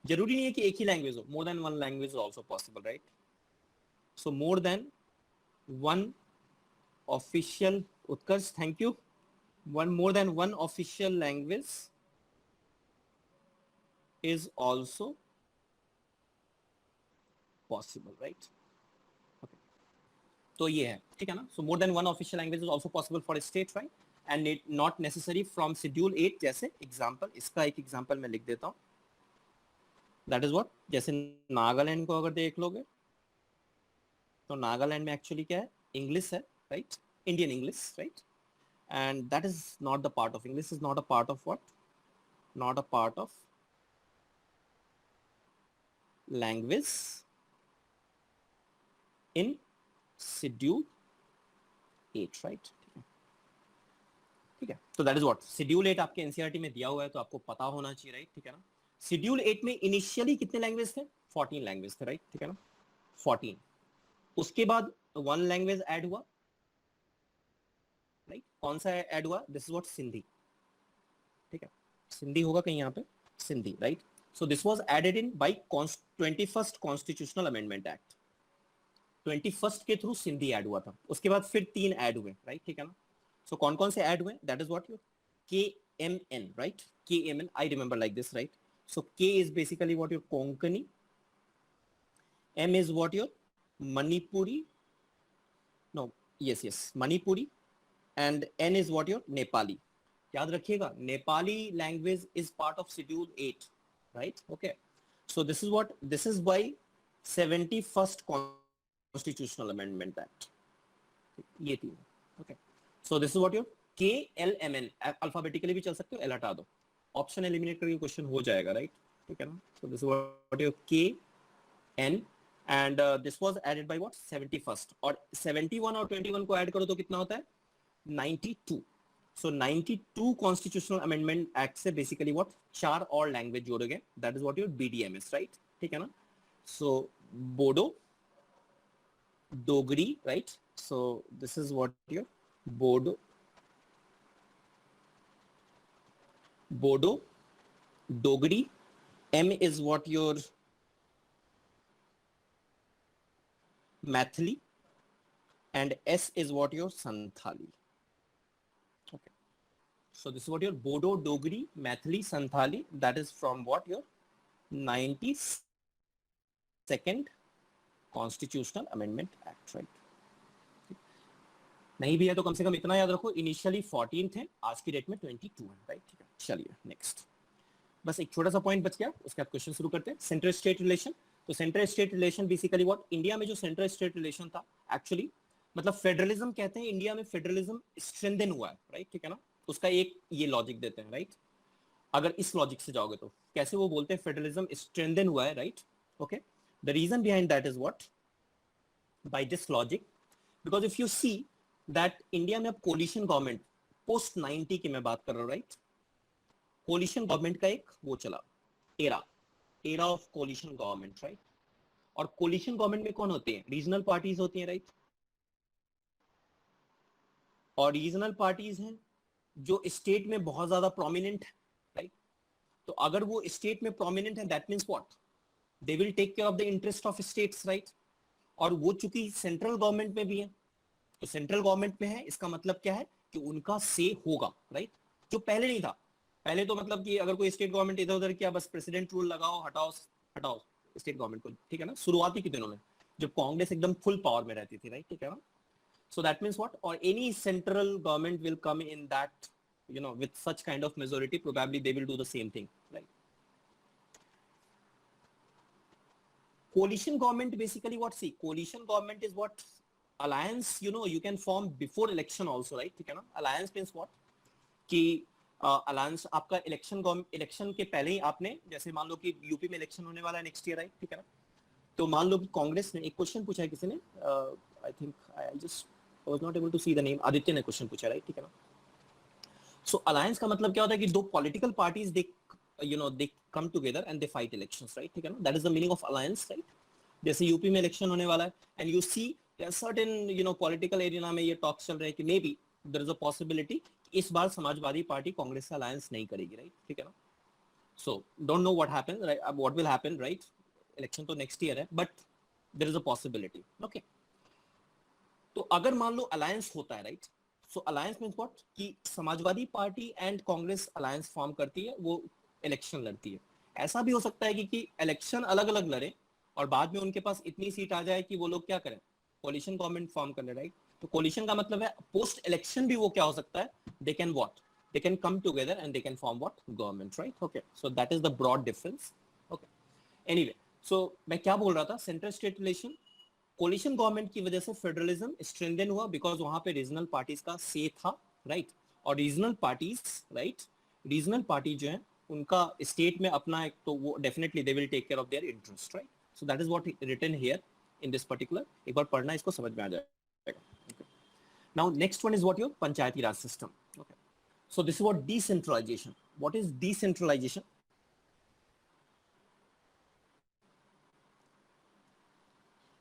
जरूरी नहीं है कि एक ही language हो, more than one language is also possible, right? So more than one official, Utkarsh, thank you. More than one official language is also possible, right? Okay. तो ये है, ठीक है ना? So more than one official language is also possible for a state, right? And it not necessary from schedule 8. जैसे example, इसका एक example मैं लिख देता हूँ. That is what? जैसे नागालैंड को अगर देख लोगे तो नागालैंड में एक्चुअली क्या है? इंग्लिश है, right? Indian English, right? And that is not the part of English, is not a part of what? Not a part of language in schedule 8, right? ठीक है. तो दैट इज व्हाट शेड्यूल 8 आपके NCERT में दिया हुआ है, तो आपको पता होना चाहिए, राइट? ठीक है ना? शेड्यूल 8 में इनिशियली कितने लैंग्वेज थे? 14 लैंग्वेज थे, राइट? ठीक है ना? 14. उसके बाद वन लैंग्वेज ऐड हुआ, राइट? कौन सा ऐड हुआ? This is what? सिंधी. ठीक है, सिंधी होगा कहीं यहाँ पे, Sindhi, right? So this was added in by 21st constitutional amendment act. 21st के थ्रू सिंधी ऐड हुआ था. उसके बाद फिर 3 ऐड हुए, राइट? ठीक है ना? सो कौन कौन से ऐड हुए? That is what your KMN, right? KMN, I remember like this, right? So K is basically what your Konkani, M is what your Manipuri, no, yes, Manipuri, and N is what your Nepali. याद रखिएगा, Nepali language is part of schedule 8, right? Okay. So this is by 71st constitutional amendment act. ये तीन. Okay. So this is what your KLMN, alphabetically भी चल सकते हो, L हटा दो, ऑप्शन एलिमिनेट करके क्वेश्चन हो जाएगा, राइट? ठीक है ना? So this is what your KN. And this was added by what? 71st. और 71 और 21 को ऐड करो तो कितना होता है? 92. So 92 कॉन्स्टिट्यूशनल अमेंडमेंट एक्ट से बेसिकली व्हाट? 4 और लैंग्वेज जोड़े गए. That is what your BDMS, right? ठीक है ना? So Bodo, Dogri, right? So this is what your Bodo, Dogri. M is what your Mathili, and S is what your Santhali. Okay. So this is what your Bodo, Dogri, Mathili, Santhali. That is from what your 92nd Constitutional Amendment Act, right? नहीं भी है तो कम से कम इतना याद रखो, initially 14 थे, आज की डेट में 22 है, राइट? ठीक है, चलिए नेक्स्ट. बस एक छोटा सा पॉइंट बच गया, उसके बाद क्वेश्चन शुरू करते हैं. Central state relation. तो central state relation basically what? India में जो सेंट्रल स्टेट रिलेशन था, एक्चुअली मतलब फेडरलिज्म कहते हैं, इंडिया में फेडरलिज्म स्ट्रेंथन हुआ है, राइट? ठीक है ना? उसका एक ये लॉजिक देते हैं, राइट? अगर इस लॉजिक से जाओगे तो कैसे वो बोलते हैं फेडरलिज्म स्ट्रेंथन हुआ है, right? Okay. The reason behind that is what? By this logic, because if you see that India में अब कोलिशन गवर्नमेंट पोस्ट 90 की मैं बात कर रहा हूँ, राइट? कोलिशन गवर्नमेंट का एक वो चला era of coalition government, right? और कोलिशन गवर्नमेंट में कौन होते हैं? रीजनल पार्टीज होती हैं, राइट? और रीजनल पार्टीज हैं जो स्टेट में बहुत ज्यादा प्रोमिनेंट है, राइट? तो अगर वो स्टेट में प्रोमिनेंट है, that means what? They will take care of the interest of states, right? और वो चूंकि सेंट्रल गवर्नमेंट में भी है, तो सेंट्रल गवर्नमेंट में है, इसका मतलब क्या है कि उनका से होगा, राइट? जो पहले नहीं था। पहले तो मतलब कि अगर कोई स्टेट गवर्नमेंट इधर उधर किया, बस प्रेसिडेंट रूल लगाओ, हटाओ हटाओ स्टेट गवर्नमेंट को, ठीक है ना? शुरुआती के दिनों में जब कांग्रेस एकदम फुल पावर में रहती थी, राइट? ठीक है ना? So that means what? Or any central government will come in that, with such kind of majority, probably they will do the same thing, right? Coalition government basically what? See, coalition government is what? Alliance, you can form before election also, right? ठीक है ना? Alliance means what? कि alliance आपका election के पहले ही आपने, जैसे मान लो कि यूपी में इलेक्शन होने वाला है नेक्स्ट ईयर, राइट? ठीक है ना? तो मान लो कि कांग्रेस ने एक क्वेश्चन पूछा है किसी ने, I think I just was not able to see the name, Aditya ने क्वेश्चन पूछा, राइट? ठीक है ना? सो अलायंस का मतलब क्या होता है कि दो political parties they come together and they fight elections, right? ठीक है ना? That is the meaning of alliance, right? जैसे यूपी में इलेक्शन होने वाला है and you see certain political area में ये टॉक चल रहे हैं कि maybe there is a possibility इस बार समाजवादी पार्टी कांग्रेस से अलायंस नहीं करेगी, राइट? ठीक है ना? So don't know what happen, right? What will happen, right? Election तो नेक्स्ट ईयर है, but there is a possibility, okay? तो अगर मान लो अलायंस होता है, right? So alliance means what? कि Samajwadi Party and Congress alliance form करती है, वो इलेक्शन लड़ती है। ऐसा भी हो सकता है कि इलेक्शन अलग अलग लड़े और बाद में उनके पास इतनी सीट आ जाए कि वो लोग क्या करें, कोलिशन गवर्नमेंट फॉर्म कर ले, राइट? तो कोलिशन का मतलब है पोस्ट इलेक्शन भी वो क्या हो सकता है, they can what? They can come together and they can form what? Government, right? Okay, so that is the broad difference, okay? Anyway, so मैं क्या बोल रहा था, central state relation, coalition government की वजह से फेडरलिज्म स्ट्रेंथन हुआ because वहां पे रीजनल पार्टीज का से था, राइट? और regional parties, right, regional party जो है उनका स्टेट में अपना एक, तो वो definitely they will take care of their interest, right? So that is what written here in this particular. एक बार पढ़ना, इसको समझ में आ जाएगा। Now next one is what? Your panchayati raj system, okay? So this is what decentralisation. What is decentralisation?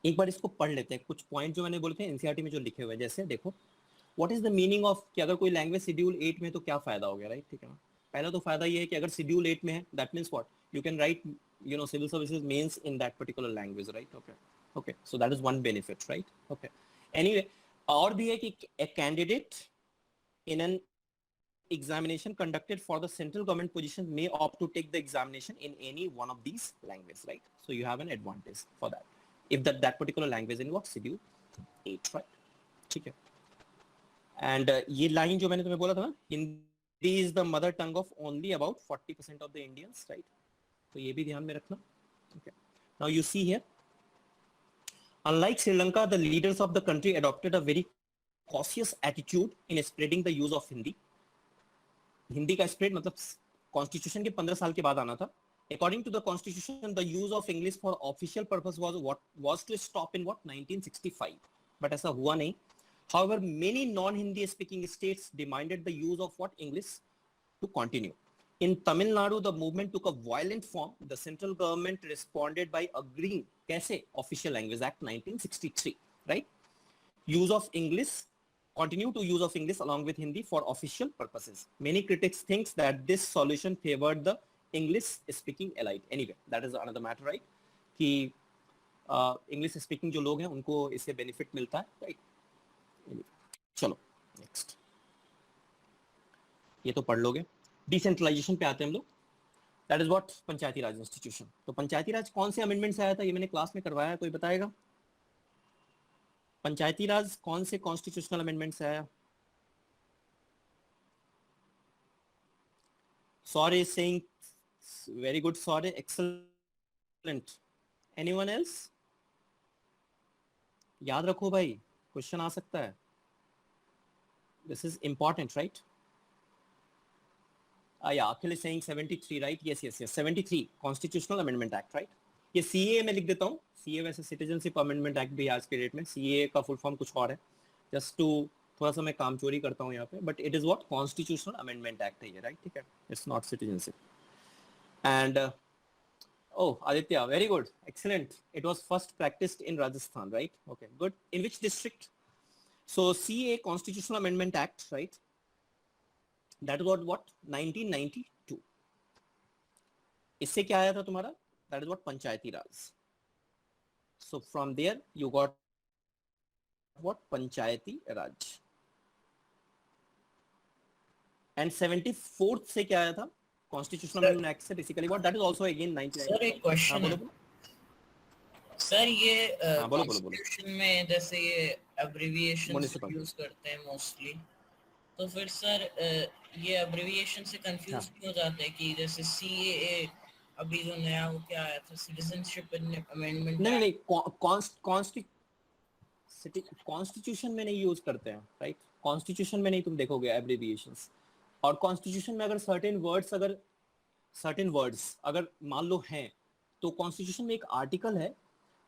एक बार इसको पढ़ लेते हैं, कुछ पॉइंट जो मैंने बोले थे एनसीईआरटी में जो लिखे हुए हैं। जैसे देखो, what is the meaning of, कि अगर कोई लैंग्वेज शेड्यूल 8 में तो क्या फायदा हो गया, राइट? ठीक है ना? पहला तो फायदा ये है कि अगर शेड्यूल 8 में है, that means what? You can write civil services mains in that particular language, right? Okay, so that is one benefit, right? Okay, anyway, और भी है कि a candidate in an examination conducted for the central government position may opt to take the examination in any one of these languages, right? So you have an advantage for that if that particular language in what schedule 8, right? ठीक है? And ये line जो मैंने तुम्हें बोला था ना, Hindi is the mother tongue of only about 40% of the Indians, right? तो ये भी ध्यान में रखना, okay? Now you see here, unlike Sri Lanka, the leaders of the country adopted a very cautious attitude in spreading the use of Hindi. Hindi का spread मतलब constitution के 15 साल के बाद आना था। According to the constitution, the use of English for official purpose was to stop in what 1965, but ऐसा हुआ नहीं। However, many non-Hindi speaking states demanded the use of what English to continue. In Tamil Nadu, the movement took a violent form. The central government responded by agreeing, कैसे? Official Language Act 1963, right? Use of English, continue to use of English along with Hindi for official purposes. Many critics think that this solution favored the English speaking elite. Anyway, that is another matter, right? कि English speaking जो लोग हैं उनको इससे benefit मिलता है, right? Anyway, चलो next, ये तो पढ़ लोगे। Decentralization पे आते हैं हम लोग। That is what Panchayati Raj institution. तो पंचायती राज कौन से अमेंडमेंट से आया था, ये मैंने क्लास में करवाया, कोई बताएगा? पंचायती राज कौन से कॉन्स्टिट्यूशनल अमेंडमेंट से आया? Sorry saying very good, sorry, excellent. Anyone else? याद रखो भाई, क्वेश्चन आ सकता है, दिस इज इंपॉर्टेंट, राइट? या Akhil is saying 73, right? Yes yes yes, 73 constitutional amendment act, right? ये सीए में लिख देता हूँ, सीए वैसे सिटीजनशिप अमेंडमेंट एक्ट भी आज के डेट में, सीए का फुल फॉर्म कुछ और है, जस्ट टू थोड़ा सा मैं काम चोरी करता हूँ यहाँ पे, but it is what constitutional amendment act है ये, राइट, ठीक है, it's not citizenship. And oh, Aditya, very good, excellent. It was first practiced in Rajasthan, right? Okay, good. In which district? So CA Constitutional Amendment Act, right? That was what 1992. इससे क्या आया था तुम्हारा? That is what Panchayati Raj. So from there you got what Panchayati Raj. And 74th से क्या आया था? Constitutional Amendment Act से basically what that is also again 1992. Sir एक क्वेश्चन है सर, ये बोलो. कॉन्स्टिट्यूशन में जैसे ये एब्रिविएशन Municipal. यूज करते हैं मोस्टली, तो फिर सर ये एब्रिविएशन से कंफ्यूज क्यों हो जाते हैं कि जैसे सीएए अभी जो नया वो क्या आया था, सिटीजनशिप अमेंडमेंट? नहीं कॉन्स्टिट्यूशन में नहीं यूज करते हैं, राइट? कॉन्स्टिट्यूशन में नहीं तुम देखोगे एब्रिविएशंस. और कॉन्स्टिट्यूशन में अगर सर्टेन वर्ड्स अगर मान लो हैं, तो कॉन्स्टिट्यूशन में एक आर्टिकल है,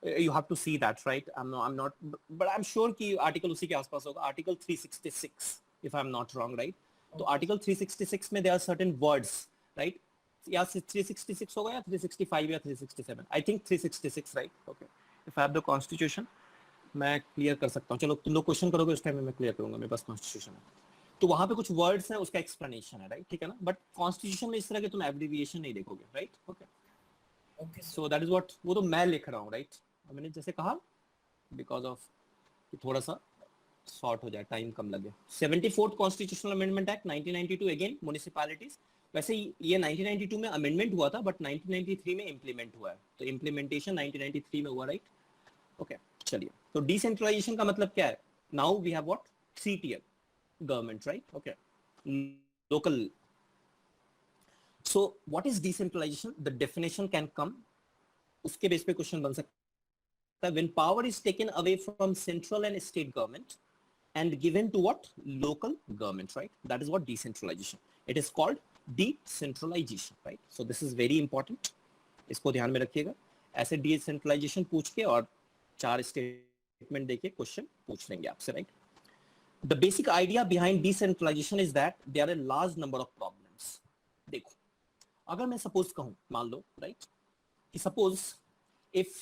you have to see that, right? I am not, but I am sure कि आर्टिकल उसी के आसपास होगा, article 366 if I am not wrong, right? तो आर्टिकल 366 में there are certain words, right? या 366 होगा या 365 या 367, I think 366, right? Okay, if I have the constitution मैं क्लियर कर सकता हूँ. चलो तुम लोग क्वेश्चन करोगे उस टाइम में मैं क्लियर करूंगा, मेरे पास कॉन्स्टिट्यूशन है. तो वहां पे कुछ वर्ड्स हैं, उसका एक्सप्लेनेशन है, राइट? ठीक है ना? बट कॉन्स्टिट्यूशन में इस तरह के तुम एब्रिविएशन नहीं देखोगे, right? Okay, so that is what, वो तो मैं लिख रहा हूँ, राइट? मैंने जैसे कहा बिकॉज ऑफ थोड़ा सा शॉर्ट हो जाए, टाइम कम लगे. 74th constitutional amendment act 1992, again municipalities. वैसे ये 1992 में अमेंडमेंट हुआ था, बट 1993 में इम्प्लीमेंट हुआ है, तो इम्प्लीमेंटेशन 1993 में हुआ, राइट? ओके, चलिए. तो डिसेंट्रलाइजेशन का मतलब क्या है? Now we have what 3 tier government, right? Okay, local. So what is decentralization? The definition can come, उसके बेस पे क्वेश्चन बन सकता है. when power is taken away from central and state government and given to what local government, right? That is what decentralization. It is called decentralization, right? So this is very important, इसको ध्यान में रखिएगा. ऐसे decentralization पूछ के और 4 statement देके question पूछ लेंगे आपसे, right? The basic idea behind decentralization is that there are a large number of problems. देखो, अगर मैं सपोज कहूँ, मान लो, राइट, कि सपोज इफ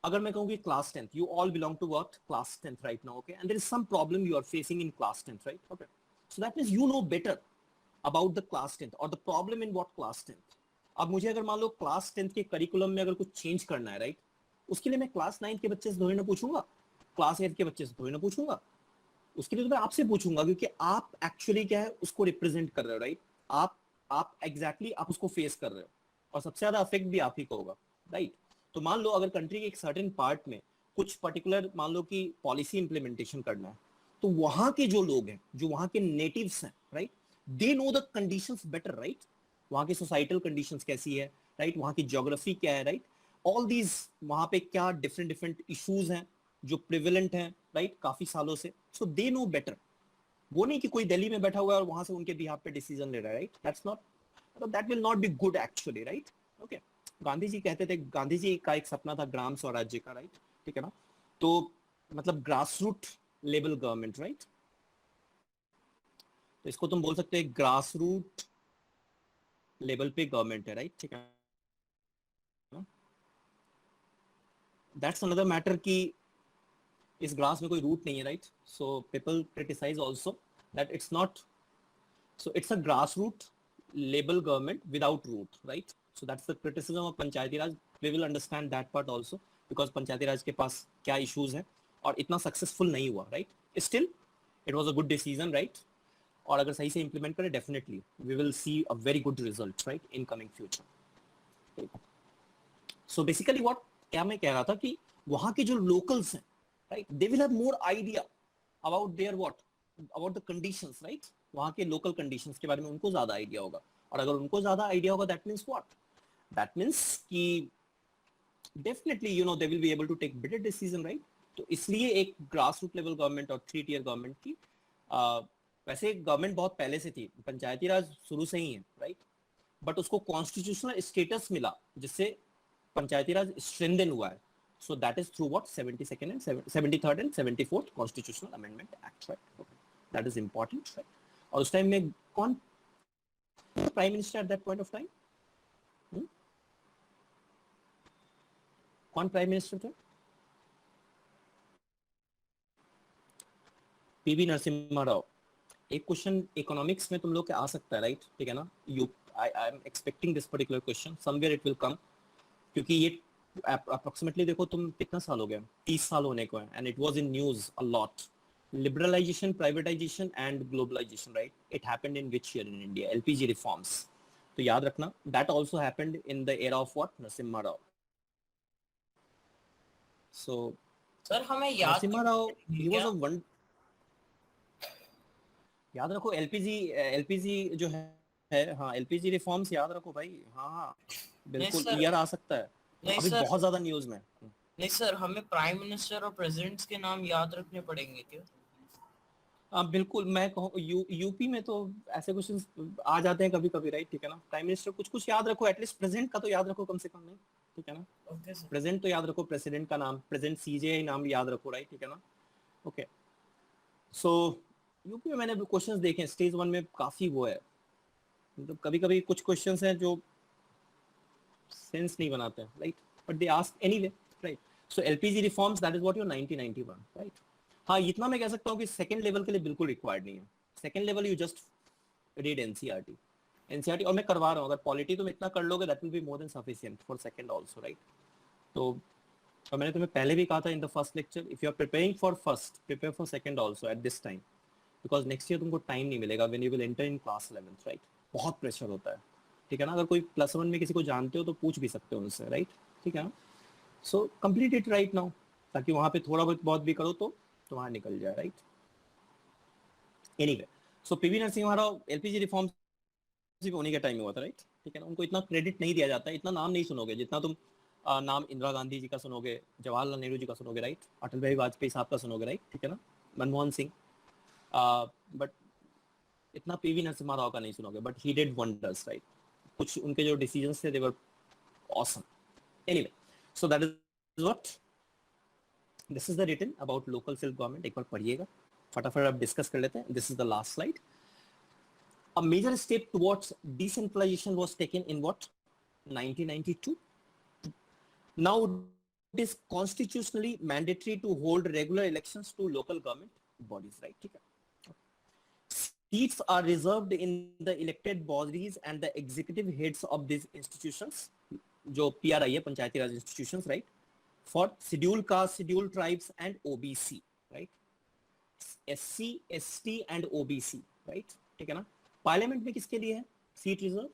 अगर मैं कहूँ कि class 10th, you all belong to what class 10th right now, okay, and there is some problem you are facing in class 10th, right? Okay, so that means you know better about the class 10th or the problem in what class 10th. अब मुझे अगर मान लो class 10th के curriculum में अगर कुछ change करना है, राइट, उसके लिए मैं क्लास 9 के बच्चे से थोड़ी ना पूछूंगा, क्लास 8 के बच्चे से थोड़ी ना पूछूंगा. उसके लिए तो मैं आपसे पूछूंगा, क्योंकि आप एक्चुअली क्या है उसको रिप्रेजेंट कर रहे हो, राइट? आप एग्जैक्टली आप उसको फेस कर रहे हो, और सबसे ज्यादा अफेक्ट भी आप ही को होगा, राइट? तो मान लो अगर कंट्री के एक सर्टेन पार्ट में कुछ पर्टिकुलर मान लो कि पॉलिसी इंप्लीमेंटेशन करना है, तो वहां के जो लोग हैं, जो वहां के नेटिव्स हैं, right, they know the conditions better, right? वहां की सोसाइटल कंडीशंस कैसी है, राइट? वहां की ज्योग्राफी क्या है, राइट? ऑल दीज वहां पे क्या डिफरेंट इश्यूज हैं जो प्रिवेलेंट हैं, राइट, काफी सालों से. सो दे नो बेटर. वो नहीं कि कोई दिल्ली में बैठा हुआ है और वहां से उनके बिहाफ पे डिसीजन ले रहा है, right? That's not, that will not be good actually, right? Okay, Gandhi ji कहते थे, गांधी जी का एक सपना था ग्राम स्वराज्य का, राइट? ठीक है ना? तो मतलब grass root level government, right? तो इसको तुम बोल सकते हैं ग्रास रूट लेवल पे गवर्नमेंट है, राइट? ठीक है. दैट्स अनदर मैटर कि इस ग्रास में कोई रूट नहीं है, right? So people criticise also that it's not, so it's a grass root level government without root, right? So that's the criticism of Panchayati Raj. We will understand that part also, because Panchayati Raj के पास क्या issues हैं और इतना successful नहीं हुआ, right? Still it was a good decision, right? और अगर सही से इंप्लीमेंट करें, definitely we will see a very good result, right, in coming future. So basically what, क्या मैं कह रहा था कि वहां के जो लोकल्स हैं, right, they will have more idea about their what, about the conditions, right? वहाँ के local conditions के बारे में उनको ज्यादा आइडिया होगा, और अगर उनको ज्यादा आइडिया होगा, that means what? That means कि definitely you know they will be able to take better decision, right? तो इसलिए एक grassroots level government और 3 tier government की वैसे गवर्नमेंट बहुत पहले से थी, पंचायती राज शुरू से ही है, राइट? बट उसको कॉन्स्टिट्यूशनल स्टेटस मिला जिससे पंचायती राज स्ट्रेंथन हुआ है. So that is through what 72nd and 73rd and 74th Constitutional Amendment Act, right? Okay. That is important, right? और उस टाइम में कौन prime minister at that point of time? कौन प्राइम मिनिस्टर थे? पीवी नरसिम्हा राव. एक question economics में तुम लोग के आ सकता है, राइट? ठीक है ना? I am expecting this particular question, somewhere it will come, क्योंकि ये अप्रोक्सीमेटली देखो तुम कितना साल हो गया, 30 साल होने को है, and it was in news a lot. Liberalization, privatization and globalization, right? It happened in which year in India? LPG reforms. तो याद रखना, that also happened in the era of what? Narasimha Rao. So sir हमें याद Narasimha Rao, he was क्या? a one. याद रखो LPG जो है हाँ, LPG रिफॉर्म्स याद रखो भाई. हाँ बिल्कुल, सर. ईयर आ सकता है नहीं अभी सर, बहुत ज्यादा न्यूज में. नहीं सर, हमें प्राइम मिनिस्टर और प्रेसिडेंट्स के नाम याद रखने पड़ेंगे क्या? बिल्कुल, मैं कहूँ यूपी में तो ऐसे क्वेश्चंस आ जाते हैं कभी कभी, राइट? ठीक है ना? प्राइम मिनिस्टर कुछ याद रखो, एटलीस्ट प्रेसिडेंट का तो याद रखो कम से कम, नहीं? ठीक है ना? Okay sir. प्रेसिडेंट तो याद रखो, प्रेसिडेंट का नाम, प्रेसिडेंट सीजे नाम याद रखो, राइट? ठीक है ना? ओके. सो यूपी में मैंने क्वेश्चंस देखे स्टेज 1 में, काफी वो है, मतलब कभी कभी कुछ क्वेश्चंस हैं जो सेंस नहीं बनाते हैं, right? But they ask anyway, right? So LPG reforms, that is what your 1991, right? हाँ, इतना मैं कह सकता हूँ कि सेकंड लेवल के लिए बिल्कुल रिक्वायर्ड नहीं है. Second level you just read NCERT, और मैं करवा रहा हूँ. अगर पॉलिटी तुम इतना कर लोगे, that will be more than sufficient for second also, right? तो और मैंने तुम्हें पहले भी कहा था in the first lecture, if you are preparing for first, prepare for second also at this time, because next year तुमको टाइम नहीं मिलेगा when you will enter in class 11th, right? बहुत प्रेशर होता है, ठीक है ना? अगर कोई +1 में किसी को जानते हो तो पूछ भी सकते हो उनसे, राइट? ठीक है ना? So complete it right now, ताकि वहां पे थोड़ा बहुत भी करो तो तुम्हारा निकल जाए, right? Anyway, so PV Narasimha Rao LPG reforms सिर्फ उन्हीं के टाइम में हुआ था, राइट? ठीक है ना? उनको इतना क्रेडिट नहीं दिया जाता है, इतना नाम नहीं सुनोगे जितना तुम नाम इंदिरा गांधी जी का सुनोगे, जवाहरलाल नेहरू जी का सुनोगे, राइट? अटल बिहारी वाजपेयी साहब का सुनोगे, राइट? ठीक है ना? मनमोहन सिंह, बट इतना पीवी नरसिम्हा राव का नहीं सुनोगे. But he did wonders, right? कुछ उनके जो डिसीजंस थे, they were awesome. Anyway, so that is what this is the written about local self government. एक बार पढ़िएगा, फटाफट अब डिस्कस कर लेते हैं. This is the last slide. A major step towards decentralization was taken in what? 1992. Now it is constitutionally mandatory to hold regular elections to local government bodies, right? ठीक है. Seats are reserved in the elected bodies and the executive heads of these institutions, जो PRI है, पंचायती राज institutions, right? For scheduled caste, scheduled tribes and OBC, right? SC, ST and OBC, right? ठीक है ना? Parliament में किसके लिए है seat reserve?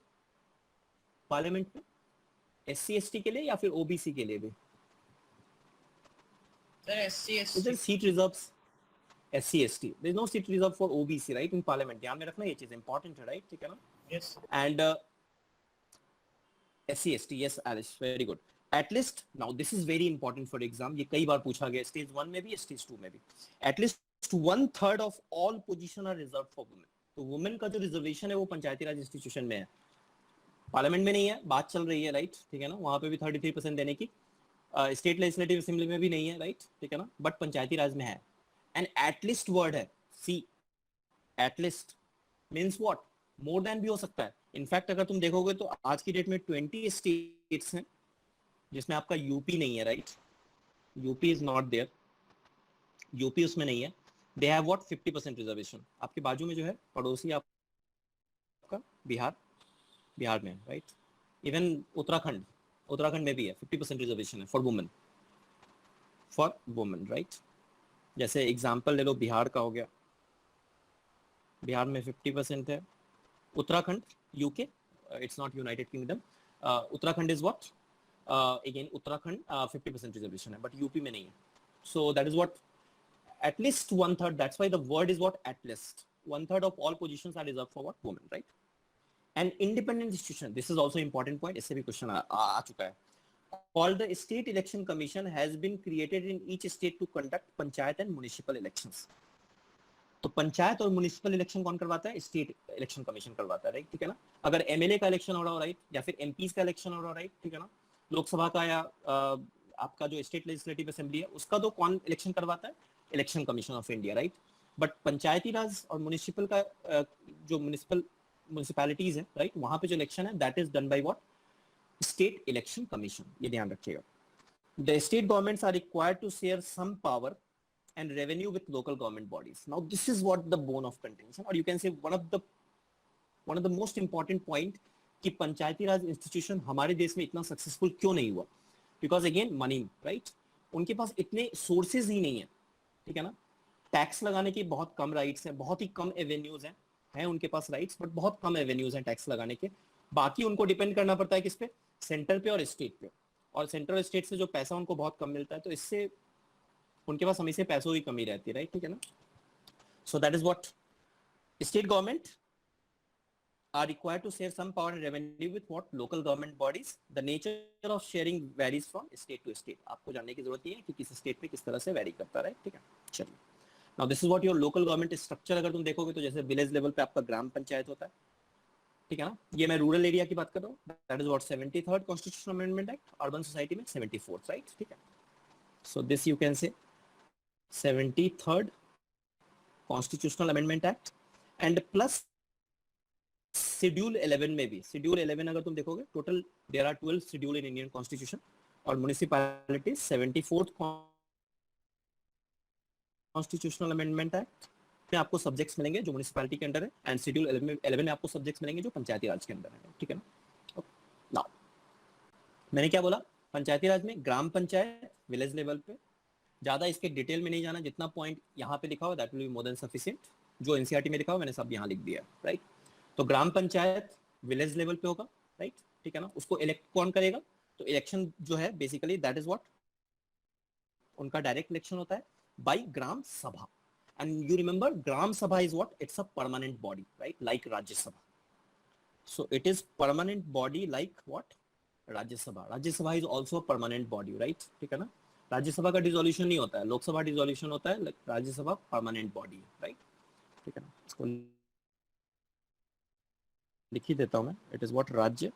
Parliament में SC ST के लिए या फिर OBC के लिए भी? Sir SC ST seat reserves SC ST. there is no seat reserved for OBC, right? in parliament. ध्यान में रखना, ये चीज इंपॉर्टेंट है, राइट? ठीक है ना? Yes and SC ST, yes Alice, very good. At least now this is very important for exam, ये कई बार पूछा गया, स्टेज 1 में भी, स्टेज 2 में भी. At least 1/3 of all position are reserved for women. तो वुमेन का जो रिजर्वेशन है वो पंचायती राज इंस्टीट्यूशन में है, पार्लियामेंट में नहीं है. बात चल रही है, राइट? ठीक है ना? वहां पे भी 33% देने की. स्टेट लेजिस्लेटिव असेंबली में भी नहीं है, राइट? ठीक है ना? बट पंचायती राज में है. एंड एटलीस्ट वर्ड है, see, at least means what? More than भी हो सकता है. इनफैक्ट अगर तुम देखोगे तो आज की डेट में 20 स्टेट्स हैं जिसमें आपका यूपी नहीं है, right? UP is not there, UP उसमें नहीं है. They have what? 50% रिजर्वेशन. आपके बाजू में जो है पड़ोसी आपका बिहार में, राइट? इवन उत्तराखंड में भी है 50% रिजर्वेशन है फॉर वुमेन, राइट? जैसे एग्जांपल ले लो, बिहार का हो गया, बिहार में 50% है. Uttarakhand, UK, it's not United kingdom. Uttarakhand is what? Again Uttarakhand 50% reservation है, बट यूपी में नहीं है. So that is what, at least 1/3. that's why the word is what? At least 1/3 of all positions are reserved for what? Women, right? And independent institution, this is also important point, इससे भी question आ चुका है. Called the State Election Commission has been created in each state to conduct panchayat and municipal elections. तो पंचायत और municipal election कौन करवाता है? State election commission करवाता है, राइट? ठीक है ना? अगर एमएलए का इलेक्शन हो रहा हो, राइट, या फिर एमपीज का इलेक्शन हो रहा हो, राइट? ठीक है ना? लोकसभा का या आपका जो स्टेट लेजिस्लेटिव असेंबली है उसका तो कौन इलेक्शन करवाता है? Election commission of India, right? But Panchayati Raj और म्युनिसिपल का जो म्युनिसिपैलिटीज है, राइट, वहां पे जो इलेक्शन है that is done by what? State election commission. ये ध्यान रखिएगा. The state governments are required to share some power and revenue with local government bodies. Now, this is what the bone of contention, or you can say one of the most important point कि पंचायती राज institution हमारे देश में इतना successful क्यों नहीं हुआ? Because again money, right? उनके पास इतने सोर्सेज ही नहीं है, ठीक है ना? टैक्स लगाने के बहुत कम राइट्स हैं, बहुत ही कम एवेन्यूज हैं उनके पास राइट्स, बट बहुत कम एवेन्यूज हैं टैक्स लगाने के. बाकी उनको डिपेंड करना पड़ता है किस पे? सेंटर पे और स्टेट पे. और सेंट्रल स्टेट से जो पैसा उनको बहुत कम मिलता है, तो इससे उनके पास हमेशा पैसों की कमी रहती है, राइट? ठीक है ना? सो that is what state government are required to share some power and revenue with what? Local government bodies. The nature of sharing varies from state to state. आपको जानने की जरूरत नहीं है कि किस स्टेट में किस तरह से वैरी करता है, ठीक है? चलिए. Now this is what your local government structure अगर तुम देखोगे तो जैसे विलेज लेवल पे आपका ग्राम पंचायत होता है, ठीक है ना? ये मैं रूरल एरिया की बात कर रहा हूँ. That is what 73rd Constitutional Amendment Act. Urban society में 74th, राइट? ठीक है. So this you can say 73rd Constitutional Amendment Act and plus schedule 11 में भी. शेड्यूल 11 अगर तुम देखोगे total there are 12 schedule in Indian constitution. और municipality 74th constitutional amendment act में आपको सब्जेक्ट्स मिलेंगे जो म्युनिसिपैलिटी के अंडर है, एंड शेड्यूल 11 में आपको सब्जेक्ट्स मिलेंगे जो पंचायती राज के अंदर है, ठीक है ना? नाउ मैंने क्या बोला? पंचायती राज में ग्राम पंचायत विलेज लेवल पे. ज्यादा इसके डिटेल में नहीं जाना, जितना पॉइंट यहाँ पे लिखा हुआ that will be more than sufficient. जो एनसीईआरटी में लिखा हुआ मैंने सब यहाँ लिख दिया, राइट? तो ग्राम पंचायत विलेज लेवल पे होगा, राइट? ठीक है ना? उसको इलेक्ट कौन करेगा? तो इलेक्शन जो है बेसिकली दैट इज व्हाट, उनका डायरेक्ट इलेक्शन होता है बाय ग्राम सभा. एंड यू रिमेंबर ग्राम सभा is what? It's a permanent body, right? Like Rajya Sabha. So it is permanent body like what? Rajya Sabha. Rajya Sabha is also a permanent body, right? ठीक है ना? राज्यसभा का dissolution नहीं होता है, लोकसभा डिसोल्यूशन होता है, राज्यसभा परमानेंट बॉडी, राइट? ठीक है ना? इसको लिख ही देता हूं मैं. It is what? Rajya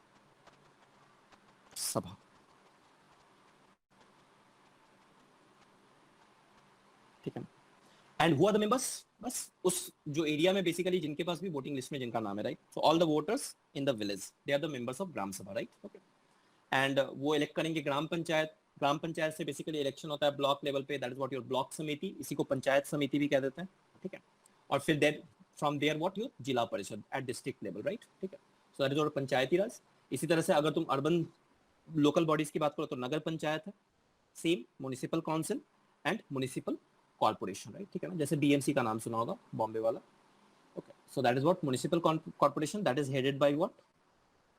Sabha, ठीक है. And who are the members? बस उस जो एरिया में बेसिकली जिनके पास भी वोटिंग लिस्ट में जिनका नाम है, right? So all the voters in the village they are the members of Gram Sabha, right? Okay. And वो इलेक्ट करेंगे ग्राम पंचायत. ग्राम पंचायत से बेसिकली इलेक्शन होता है ब्लॉक लेवल पे, that is what your block समिति. इसी को पंचायत समिति भी कह देते हैं, ठीक है? और फिर then from there what your zila parishad at district level, right? ठीक है. So that is what panchayati raj. इसी तरह से अगर तुम अर्बन लोकल बॉडीज की बात करो तो नगर पंचायत है, same municipal council and municipal corporation, right? ठीक है ना? जैसे बीएमसी का नाम सुना होगा, बॉम्बे वाला. Okay. So that is what municipal corporation, that is headed by what?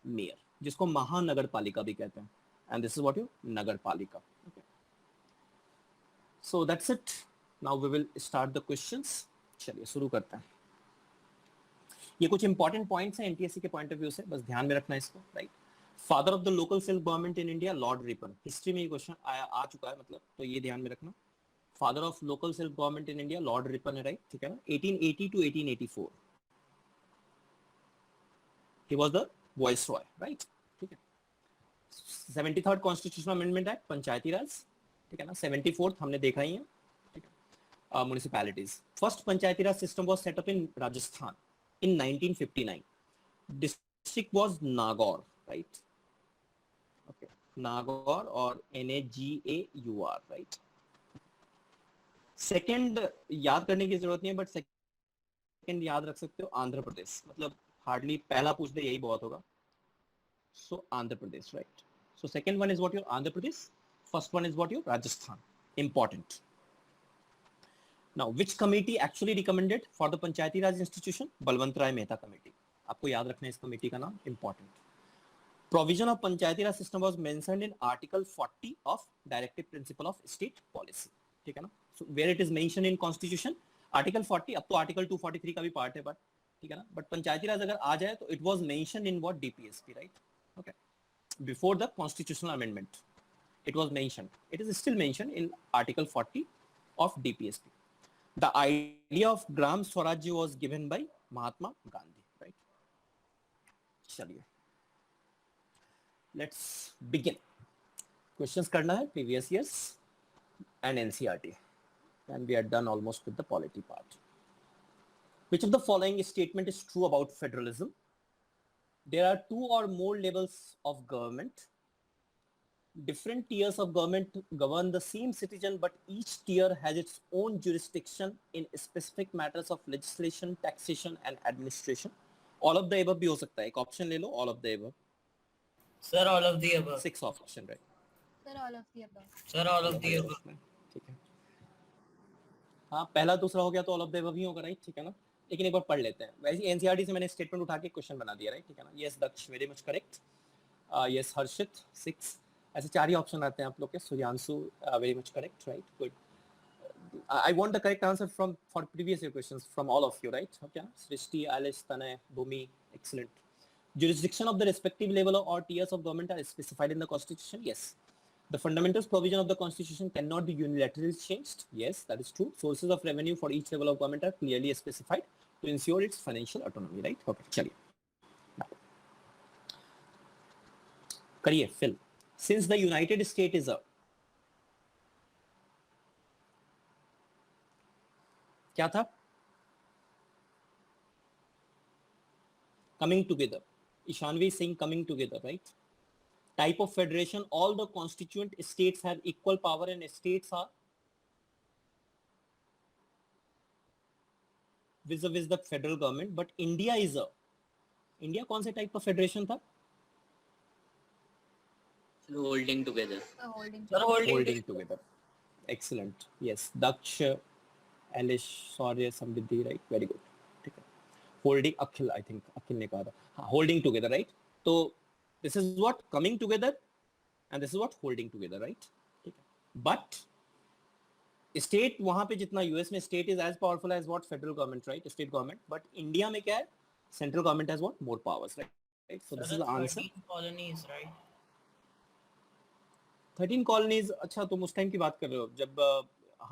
Mayor, जिसको महानगर पालिका भी कहते हैं. And this is what your Nagar Palika. Okay. So that's it. Now we will start the questions. चलिए शुरू करते हैं. ये कुछ इंपॉर्टेंट पॉइंट्स हैं एनटीएससी के पॉइंट ऑफ व्यू से, बस ध्यान में रखना इसको, right? Father of the local self government in India Lord Ripon. History में ये क्वेश्चन आ चुका है, मतलब, तो ये ध्यान में रखना. Father of local self government in India Lord Ripon है, राइट? ठीक है ना? 1880 to 1884 he was the viceroy, right? ठीक है. 73rd कॉन्स्टिट्यूशनल अमेंडमेंट एक्ट पंचायती राज, ठीक है ना? 74th हमने देखा ही है, ठीक है? Municipalities. First Panchayati raj system was set up in Rajasthan in 1959. District was Nagaur, right? Okay, Nagaur or N-A-G-A-U-R, right? Second याद करने की जरूरत नहीं है, बट सेकंड याद रख सकते हो आंध्र प्रदेश. मतलब हार्डली पहला पूछ दे यही बहुत होगा. सो Andhra Pradesh, right? So second one is what your Andhra Pradesh. First one is what your Rajasthan. Important. Now, which committee actually recommended for the Panchayati Raj institution? Balwant Rai Mehta committee. आपको याद रखना है इस कमेटी का नाम, important. Provision of Panchayati Raj system was mentioned in Article 40 of Directive Principle of State Policy. ठीक है ना? So where it is mentioned in Constitution, Article 40, अब तो Article 243 का भी पार्ट है, but ठीक है ना? But पंचायती राज अगर आ जाए तो it was mentioned in what? DPSP, right? Okay. Before the constitutional amendment, it was mentioned. It is still mentioned in Article 40 of DPSP. The idea of Gram Swarajya was given by Mahatma Gandhi, right? चलिए, let's begin. Questions करना है previous years and NCERT and we are done almost with the polity part. Which of the following statement is true about federalism? There are two or more levels of government. Different tiers of government govern the same citizen, but each tier has its own jurisdiction in specific matters of legislation, taxation, and administration. All of the above भी हो सकता है. एक option ले लो. All of the above. Sir, all of the above. 6 option, right? Sir, all of the above. Sir, all of the above. ठीक है. हाँ, पहला दूसरा हो गया तो ऑल ऑफ द अबव ही होगा, राइट? ठीक है ना. लेकिन एक बार पढ़ लेते हैं. वैसे एनसीईआरटी से मैंने स्टेटमेंट उठा के क्वेश्चन बना दिया, राइट? ठीक है ना. यस दक्ष, वेरी मच करेक्ट. यस हर्षित 6. ऐसे 4 ही ऑप्शन आते हैं आप लोग के. Suryanshu very much correct, right? Good. I want the correct answer from for previous year questions from all of you, right? Okay ना. सृष्टि, Alice, Tanay, Bhumi, excellent. Jurisdiction of the respective level or tiers of government are specified in the constitution. Yes. The fundamental provision of the constitution cannot be unilaterally changed. Yes, that is true. Sources of revenue for each level of government are clearly specified to ensure its financial autonomy, right? Okay, chaliye. करिए fill. Since the United States is a क्या था? Coming together. Ishanvi is saying coming together, right? Type of federation, all the constituent states have equal power and states are vis-a-vis the federal government, but India is a India कौन से type of federation था? Holding together. Sir, Holding together. Excellent. Yes, Daksh, Alish, Saurya, Samriddhi, right? Very good. ठीक है. Holding, Akhil, I think Akhil ने कहा था. हाँ, holding together, right? तो this is what coming together and this is what holding together, right? ठीक है. But state वहाँ पे जितना US में state is as powerful as what federal government, right? State government. But India में क्या है? Central government has what? More powers, right? Right? So this is the answer. 13 colonies, right? 13 colonies. अच्छा, तुम उस टाइम की बात कर रहे हो जब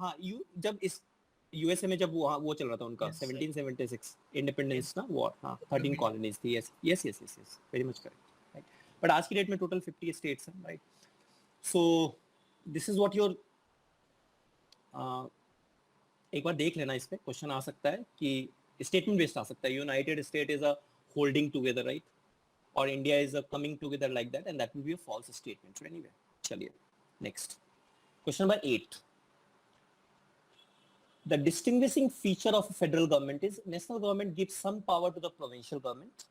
हाँ जब इस यूएसए में जब वो चल रहा था उनका 1776 इंडिपेंडेंस ना वॉर. हाँ, 13 कॉलोनीज थी. Yes yes yes yes yes very much correct, right? But आज की डेट में टोटल 50 स्टेट्स हैं, right? So this is what your एक बार देख लेना. इस पे क्वेश्चन आ सकता है कि स्टेटमेंट बेस्ड आ सकता है. United state is a holding together, right? और India is a coming together like that, and that will be a false statement. Anyway, चलिए next question number 8. The distinguishing feature of a federal government is national government gives some power to the provincial government.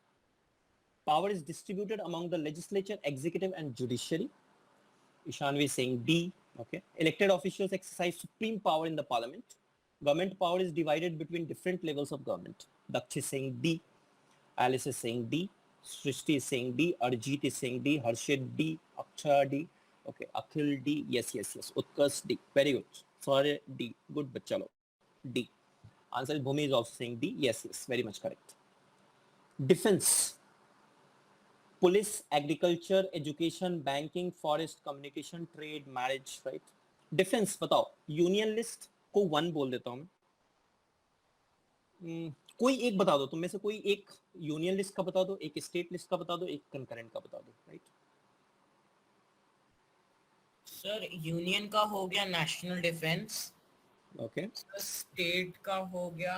Power is distributed among the legislature, executive and judiciary. Ishanvi is saying D. Okay. Elected officials exercise supreme power in the parliament. Government power is divided between different levels of government. Daksh is saying D. Alice is saying D. Srishti is saying D. Arjit is saying D. Harshit D. Aksha D. Okay. Akhil D. Yes, yes, yes. Utkarsh D. Very good. Sorry, D. Good, bachcha log. D. Answer is Bhumi is also saying D. Yes, yes, very much correct. Defense, police, agriculture, education, banking, forest, communication, trade, marriage, right? Defense बताओ. Union list को 1 बोल देता हूँ मैं. कोई एक बता दो. तुम में से कोई एक यूनियन लिस्ट का बता दो, एक स्टेट लिस्ट का बता दो, एक कंकरेंट का बता दो, राइट? सर, यूनियन का हो गया नेशनल डिफेंस. ओके. स्टेट का हो गया,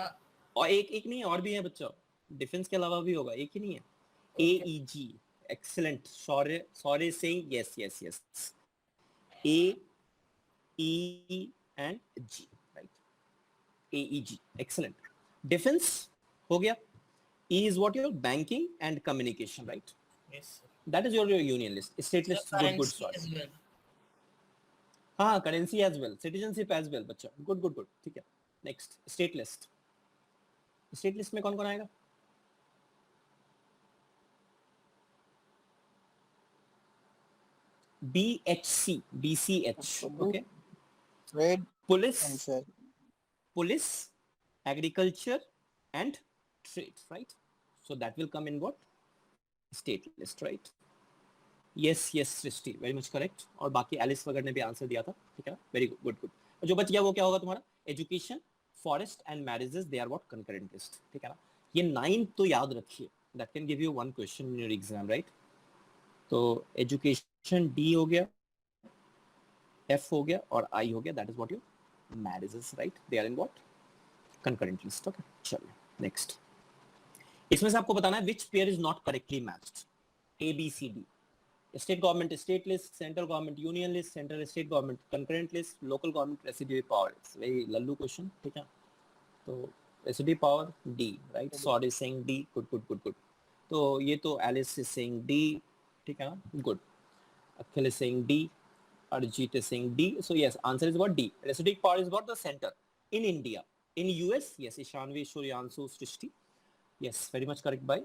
और एक नहीं और भी है बच्चा. डिफेंस के अलावा भी होगा, एक ही नहीं है. AEG. Excellent. Sorry saying yes, yes, yes. A, E and G, right? AEG. Excellent. Defense हो गया. E is what your banking and communication, right? yes sir. That is your union list. State list. Sir, Good, good. currency Sorry. as well. हाँ, currency as well, citizenship as well बच्चा. Good good good. ठीक है. Next state list. State list में कौन कौन आएगा? BHC, BCH. Okay. Trade Police, and share. police, agriculture and trade, right? So that will come in what? State list, right? Yes, yes, Srishti, very much correct. और बाकी Alice वगैरह ने भी answer दिया था. ठीक है ना? Very good good good. जो बच गया वो क्या होगा तुम्हारा? Education, forest and marriages, they are what? Concurrent list. ठीक है ना? ये 9 तो याद रखिए. That can give you 1 question in your exam, right? तो एजुकेशन डी हो गया. F हो गया और I हो गया, that is what your marriages, right? They are in what? Concurrent list. Okay, चलिए next. इसमें से आपको बताना है which pair is not correctly matched. A, B, C, D. State government state list, central government union list, central state government concurrent list, local government residuary power. It's very lallu question, ठीक है? तो residuary power D, right? Sod is saying D. Good. तो ये तो Alice is saying D, ठीक है ना? Good. Akhil is saying D. Arjit is saying D. So yes, answer is what? D. Residuary power is what? The center in India. In US, yes, Ishanvi, Shuryansu, Srishti. Yes, very much correct by.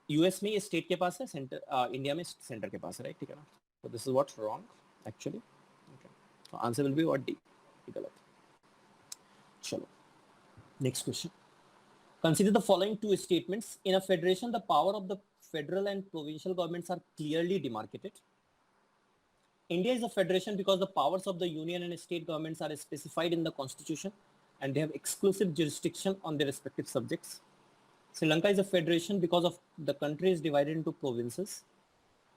US में ये state के पास है, centre India में centre के पास है, right? ठीक है ना? तो this is what wrong actually. Okay, तो answer will be what D. गलत. चलो next question. Consider the following two statements. In a federation the power of the federal and provincial governments are clearly demarcated. India is a federation because the powers of the union and state governments are specified in the constitution and they have exclusive jurisdiction on their respective subjects. Sri Lanka is a federation because of the country is divided into provinces.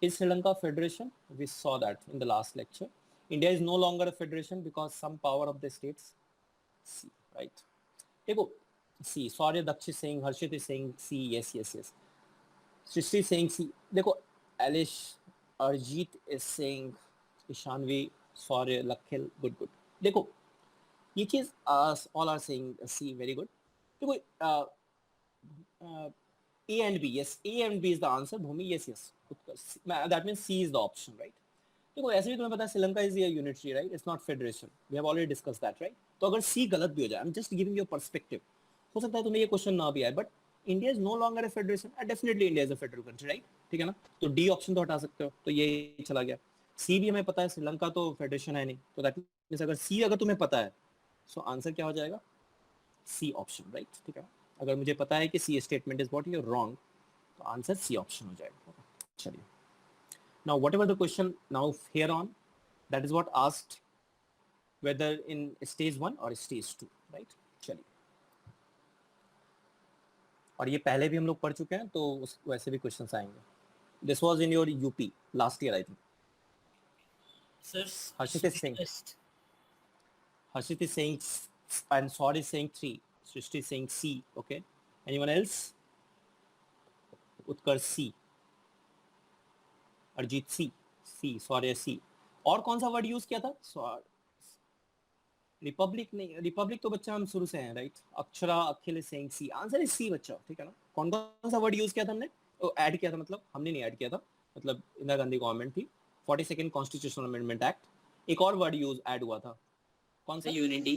Is Sri Lanka a federation? We saw that in the last lecture. India is no longer a federation because some power of the states. C, right? देखो, C. Sorry, Daksh is saying, Harshit is saying C. Yes. Srishti is saying C. देखो, Alish, Arjit is saying Ishanvi, sorry, Lakhil, good. देखो, ये चीज all are saying C, very good. देखो, A and B, yes, A and B is the answer. Bhumi, yes. That means C is the option, right? देखो, ऐसे भी तुम्हें पता है Sri Lanka is a unitary, right? It's not federation. We have already discussed that, right? तो अगर C गलत भी हो जाए, I'm just giving you a perspective. हो सकता है तुम्हें ये क्वेश्चन ना भी आए, but India is no longer a federation. Definitely India is a federal country, right? ठीक है ना? तो D ऑप्शन तो हटा सकते हो, तो ये चला गया. C भी हमें पता है, श्रीलंका तो फेडरेशन है नहीं, तो दैट मींस अगर C अगर तुम्हें पता है, सो आंसर क्या हो जाएगा? C option, right? ठीक है. अगर मुझे पता है कि C statement is what, you are wrong, तो आंसर C ऑप्शन हो जाएगा. चलिए, now whatever the question now here on, that is what asked whether in stage 1 और स्टेज 2, राइट? चलिए, और ये पहले भी हम लोग पढ़ चुके हैं, तो वैसे भी क्वेश्चंस आएंगे. This was in your UP last year, I think. Sir, Harshit is saying and Swad is saying 3. Srishti is saying C. Okay. Anyone else? Utkarsh C. Arjit C. Sorry, C. और कौन सा word use किया था? Republic नहीं, Republic तो बच्चा हम शुरू से हैं, right? Akshara, Akhil is saying C. Answer is C बच्चा, ठीक है ना? कौन सा वर्ड यूज किया था हमने? ऐड किया था, मतलब हमने नहीं ऐड किया था, मतलब इंदिरा गांधी गवर्नमेंट थी. 42nd constitutional amendment act. एक और वर्ड यूज ऐड हुआ था, कौन सा? यूनिटी.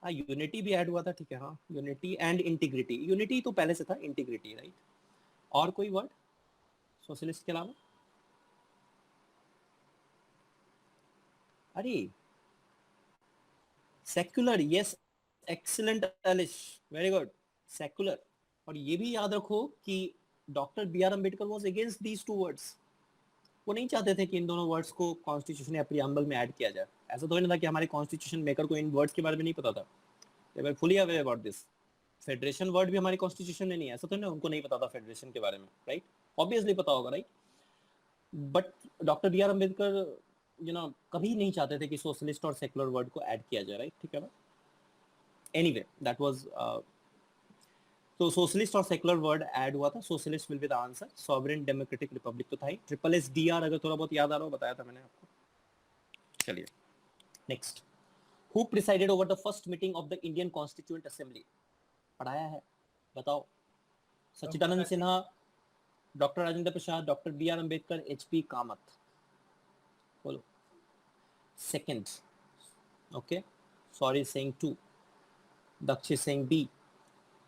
हाँ, यूनिटी भी ऐड हुआ था, ठीक है. हाँ, यूनिटी एंड इंटीग्रिटी. यूनिटी तो पहले से था, इंटीग्रिटी, राइट? और कोई वर्ड सोशलिस्ट के अलावा? अरे सेक्युलर, यस, एक्सीलेंट एलिश, वेरी गुड. सेक्युलर. और ये भी याद रखो कि doctor B R Ambedkar was against these two words. वो नहीं चाहते थे कि इन दोनों वर्ड्स को कॉन्स्टिट्यूशन या प्रीएम्बल में ऐड किया जाए. ऐसा तो नहीं था कि हमारे कॉन्स्टिट्यूशन मेकर को इन वर्ड्स के बारे में नहीं पता था. They were fully aware about this. Federation word भी हमारे कॉन्स्टिट्यूशन में नहीं है, ऐसा तो नहीं उनको नहीं पता था फेडरेशन के बारे में, राइट? ऑब्वियसली पता होगा, right? But doctor B R Ambedkar कभी नहीं चाहते थे कि सोशलिस्ट और सेक्युलर वर्ड को ऐड किया जाए, राइट? ठीक है ना? एनीवे, दैट वाज तो सोशलिस्ट और सेक्युलर वर्ड ऐड हुआ था. Socialist will be the answer. Sovereign democratic Republic तो था ही. ट्रिपल एस डी आर अगर थोड़ा बहुत याद आ रहा हो, बताया था मैंने आपको. चलिए next. Who presided over the first meeting of the Indian constituent assembly? पढ़ाया है, बताओ. Sachchidanand Sinha, doctor Rajendra Prasad, doctor B R Ambedkar, H P Kamath. बोलो. Second. Okay, sorry saying 2. Daksh saying B.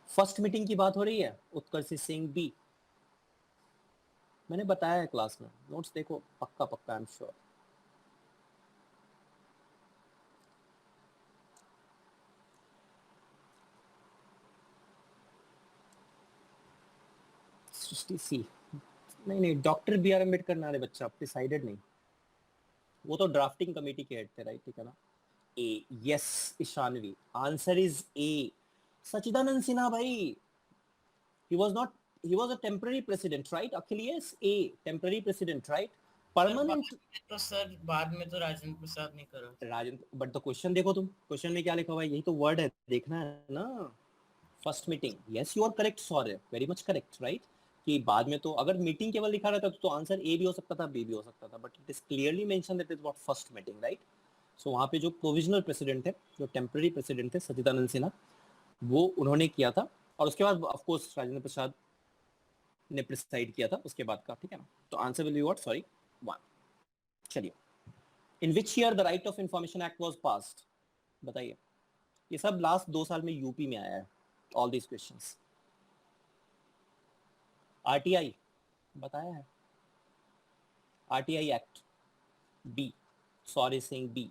First meeting की बात हो रही है. उत्कर्ष सिंह बी. मैंने बताया है क्लास में, नोट्स देखो, पक्का आई एम श्योर. सृष्टि सी. नहीं, डॉक्टर बी आर अम्बेडकर ना रे बच्चा, डिसाइडेड नहीं. वो तो ड्राफ्टिंग कमेटी के हेड थे, राइट? ठीक है ना? A, yes Ishanvi. Answer is A. Sachidanand Sinha bhai, he was a temporary president, right? Akhil, yes, A, temporary president, right? Permanent तो सर बाद में तो राजेंद्र प्रसाद ने करा। राजेंद्र, बट द क्वेश्चन देखो तुम, क्वेश्चन में क्या लिखा हुआ है, यही तो वर्ड है, देखना है ना। First meeting, yes you are correct Shaurya, very much correct, right. कि बाद में तो अगर मीटिंग केवल लिखा रहता तो आंसर ए भी हो सकता था, बी भी हो सकता था, but it is clearly mention that is what first meeting, right. So वहां पे जो प्रोविजनल प्रेसिडेंट है, जो टेम्पररी प्रेसिडेंट थे सच्चिदानंद सिन्हा, वो उन्होंने किया था, और उसके बाद ऑफ कोर्स राजेंद्र प्रसाद ने प्रिसाइड किया था उसके बाद का, ठीक है ना। तो answer will be what, sorry, 1। चलिए, in which year the right of information act was passed, बताइए। ये सब लास्ट 2 साल में यूपी में आया है, ऑल दीज क्वेश्चंस। आरटीआई बताया है, RTI act, B, sorry Singh B.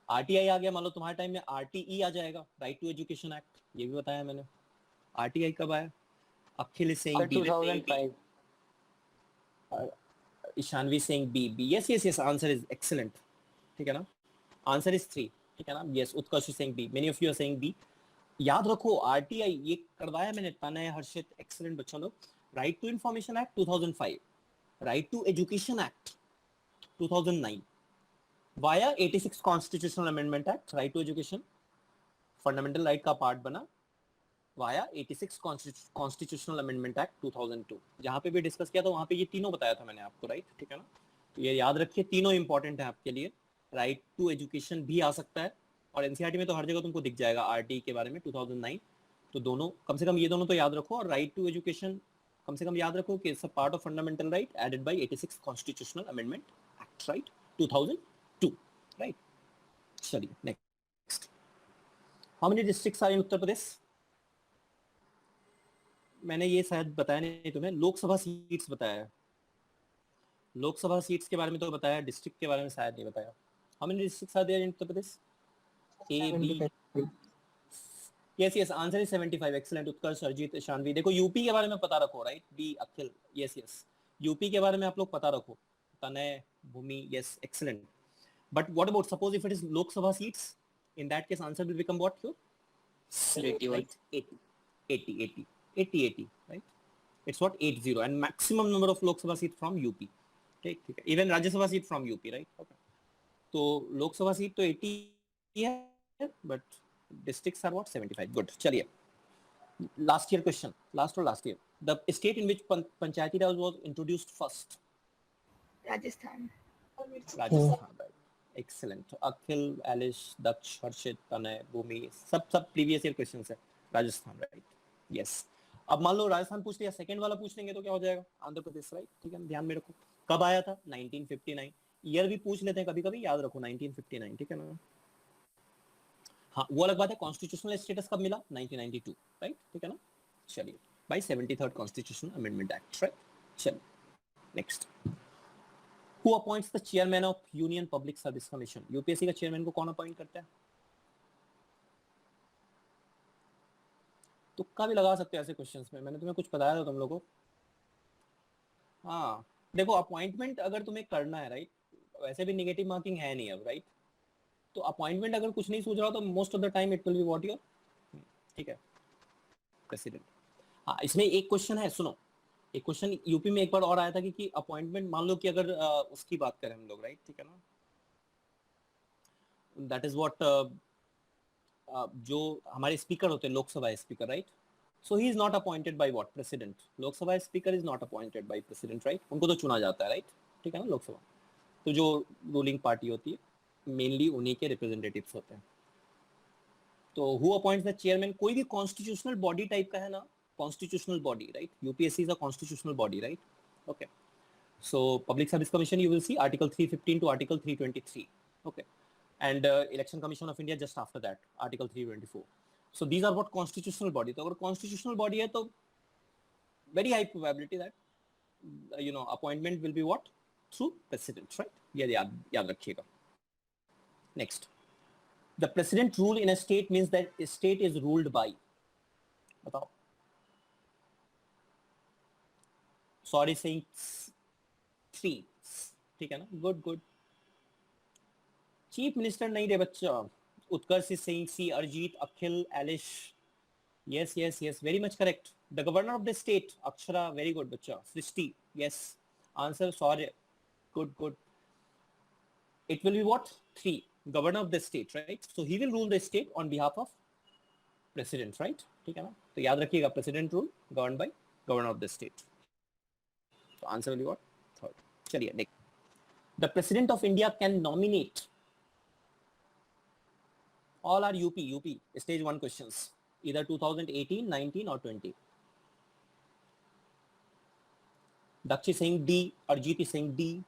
RTI आ गया, मान लो तुम्हारे टाइम में आरटीई आ जाएगा, राइट टू एजुकेशन एक्ट, ये भी बताया मैंने। आरटीआई कब आया, Akhil Singh B, 2005. Ishanvi Singh B, B, yes yes yes, answer is excellent, ठीक है ना, आंसर इज 3, ठीक है ना, yes. Utkarsh Singh B, many of you are saying B. याद रखो आरटीआई ये करवाया मैंने, तनय, हर्षित, एक्सीलेंट बच्चों लोग। Right to information act 2005, right to education act 2009, via 86 constitutional amendment act, right to education fundamental right का पार्ट बना, वाया 86 कॉन्स्टिट्यूशनल अमेंडमेंट एक्ट 2002। जहां पे भी डिस्कस किया था वहां पे ये तीनों बताया था मैंने आपको, राइट, ठीक है ना। तो ये याद रखिए, तीनों इंपॉर्टेंट है आपके लिए। राइट टू एजुकेशन भी आ सकता है, और एनसीईआरटी में तो हर जगह तुमको दिख जाएगा आरटी के बारे में 2009। तो दोनों, कम से कम ये दोनों तो याद रखो, और राइट टू एजुकेशन कम से कम याद रखो कि it's a part of fundamental right added by 86 constitutional amendment act, right, 2002, right. चलिए next, how many districts are in Uttar Pradesh. मैंने ये शायद बताया नहीं तुम्हें, लोकसभा सीट्स बताया है, लोकसभा सीट्स के बारे में तो बताया, डिस्ट्रिक्ट के बारे में शायद नहीं बताया। How many districts are there in Uttar Pradesh, A B, yes yes, answer is 75, excellent Utkarsh, Arjit, Shanvi. देखो यूपी के बारे में पता रखो, right, B, Akhil, yes yes, UP के बारे में आप लोग पता रखो, Tanay, Bhumi, yes, excellent. But what about suppose if it is Lok Sabha seats, in that case answer will become what, your 81. 80, right? It's what 80, and maximum number of Lok Sabha seat from UP. ठीक है, even Rajya Sabha seat from UP, right? Okay. तो लोक सभा seat तो 80 है, but districts are what, 75. Good. चलिए, last year question, last year, the state in which Panchayati Raj was introduced first. Rajasthan. Rajasthan, right? Excellent. Akhil, Elish, Daksh, Harshit, Tanay, Bhumi, सब previous year questions है, Rajasthan, right, yes. अब मान लो राजस्थान पूछ लिया, सेकंड वाला पूछ लेंगे तो क्या हो जाएगा, आंध्र प्रदेश, राइट, ठीक है, ध्यान में रखो। कब आया था, 1959, ईयर भी पूछ लेते हैं कभी कभी, याद रखो 1959, ठीक है ना। हाँ, वो अलग बात है, कॉन्स्टिट्यूशनल स्टेटस कब मिला, 1992, राइट, ठीक है ना। चलिए, by 73rd constitutional amendment act, right. चलिए next, Who appoints the chairman of Union Public Service Commission? UPSC का चेयरमैन को कौन अपॉइंट करता है, तुक्का भी लगा सकते हैं ऐसे क्वेश्चंस में, मैंने तुम्हें कुछ बताया था तुम लोगों को। हाँ देखो, अपॉइंटमेंट अगर तुम्हें करना है, राइट, वैसे भी नेगेटिव मार्किंग है नहीं अब, राइट, तो अपॉइंटमेंट अगर कुछ नहीं सोच रहा तो most of the time it will be what your, ठीक है, प्रेसिडेंट। हाँ, इसमें एक क्वेश्चन है, सुनो, एक क्वेश्चन यूपी में एक बार और आया था कि अपॉइंटमेंट, मान लो कि अगर उसकी बात करें हम लोग, राइट, ठीक है ना, दैट इज व्हाट, जो हमारे स्पीकर होते हैं, Lok Sabha speaker, right, so he is not appointed by what, president. Lok Sabha speaker is not appointed by president, right, उनको तो चुना जाता है, राइट, ठीक है ना, लोकसभा। तो जो रूलिंग पार्टी होती है मेनली उन्हीं के रिप्रेजेंटेटिव्स होते हैं। तो हु अपॉइंट्स द चेयरमैन, कोई भी कॉन्स्टिट्यूशनल बॉडी टाइप का है ना, constitutional body, right? UPSC is a constitutional body, right? Okay. So Public Service Commission, you will see Article 315 to Article 323. Okay. And Election Commission of India just after that, Article 324. So these are what constitutional body. तो अगर constitutional body है तो very high probability that appointment will be what, through president, right? ये याद रखिएगा. Next, the president rule in a state means that a state is ruled by. बताओ. Sorry saying 3, ठीक है ना, गुड। चीफ मिनिस्टर नहीं रे बच्चा, उत्कर्ष is saying C, Arjit, Akhil, Elish, yes, very much correct. The governor of the state, Akshara, very good बच्चा। Srishti, yes, Answer, sorry. Good. It will be what? 3. Governor of the state, right? So he will rule the state on behalf of president, right? ठीक है ना? तो याद रखिएगा, president rule governed by governor of the state. So answer will be what? 3rd. चलिए next. The president of India can nominate. All are UP stage 1 questions, either 2018, 19 or 20. Dakshi saying D, Arjit is saying D.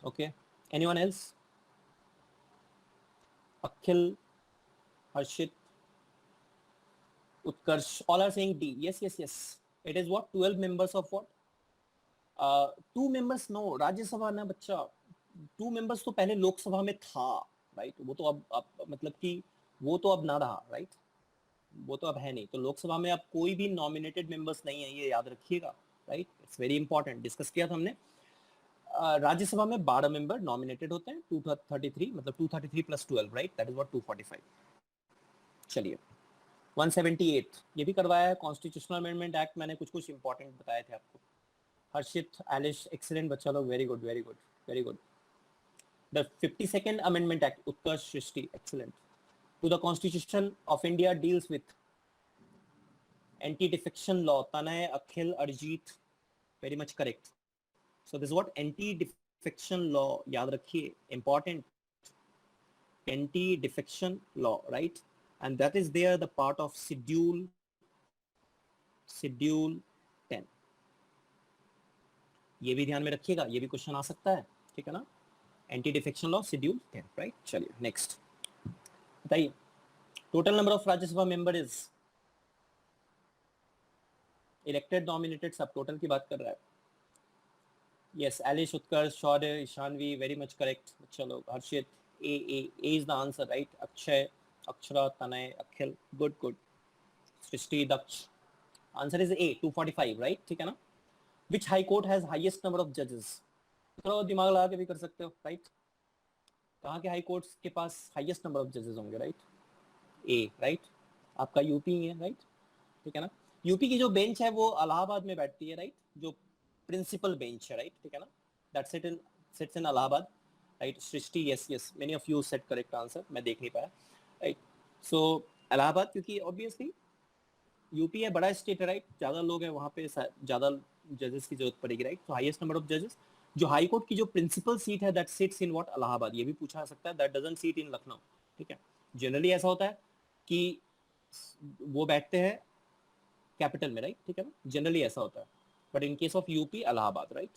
Okay, anyone else? Akhil, Harshit, Utkarsh, all are saying D. Yes. It is what? 12 members of what? 2 members, no, Rajya Sabha ना बच्चा, 2 members तो पहले लोकसभा में था, right? वो तो अब मतलब कि वो तो अब ना रहा, राइट? वो तो अब है नहीं, तो लोकसभा में अब कोई भी नॉमिनेटेड मेंबर्स नहीं है, ये याद रखिएगा, right? It's very important, discuss किया था हमने। राज्यसभा में 12 मेंबर नॉमिनेटेड होते हैं, 233 मतलब 233 plus 12, right? That is what 245। चलिए 178 ये भी करवाया है, कॉन्स्टिट्यूशनल अमेंडमेंट एक्ट, मैंने कुछ इंपॉर्टेंट बताए थे आपको। हर्षित, एलिश, एक्सीलेंट बच्चा लोग, very good. The 52nd amendment act, Utkarsh, Srishti, excellent. To the Constitution of India deals with anti-defection law. Tanay, Akhil, Arjit, very much correct. So this is what anti-defection law. याद रखिए, important. Anti-defection law, right? And that is there the part of Schedule 10. ये भी ध्यान में रखिएगा, ये भी question आ सकता है, ठीक है ना? Anti-defection law, Schedule 10, right? चलिए next. बताइए, total number of Rajya Sabha member is elected, nominated, सब टोटल की बात कर रहा है। Yes, Elish, Utkarsh, Shaurya, Ishanvi, very much correct. चलो Harshit, A is the answer, right? Akshay, Akshara, Tanay, Akhil, good. Srishti, Daksh, answer is A, 245, right? ठीक है ना? Which high court has highest number of जजेस? थोड़ा दिमाग लगा के भी कर सकते हो, राइट? कहाँ के हाई कोर्ट्स के पास हाईएस्ट नंबर ऑफ जजेस होंगे, राइट? ए, राइट? आपका यूपी है, राइट? ठीक है ना? यूपी की जो बेंच है वो इलाहाबाद में बैठती है, राइट? जो प्रिंसिपल बेंच है, राइट? ठीक है ना? That sits in Allahabad, right? Srishti, yes, many of you said correct answer, मैं देख नहीं पाया, राइट? सो इलाहाबाद, क्योंकि ऑब्वियसली यूपी है, बड़ा स्टेट है, राइट? ज्यादा लोग हैं वहाँ पे, ज्यादा जजेस की जरूरत पड़ेगी, राइट? तो हाईएस्ट नंबर ऑफ जजेस। जो हाई कोर्ट की जो प्रिंसिपल सीट है that sits in what? Allahabad. ये भी पूछा जा सकता है, दैट डजंट सीट इन लखनऊ, ठीक है? जनरली ऐसा होता है कि वो बैठते हैं कैपिटल में, राइट? ठीक है ना? जनरली ऐसा होता है, but in case of UP, Allahabad, right?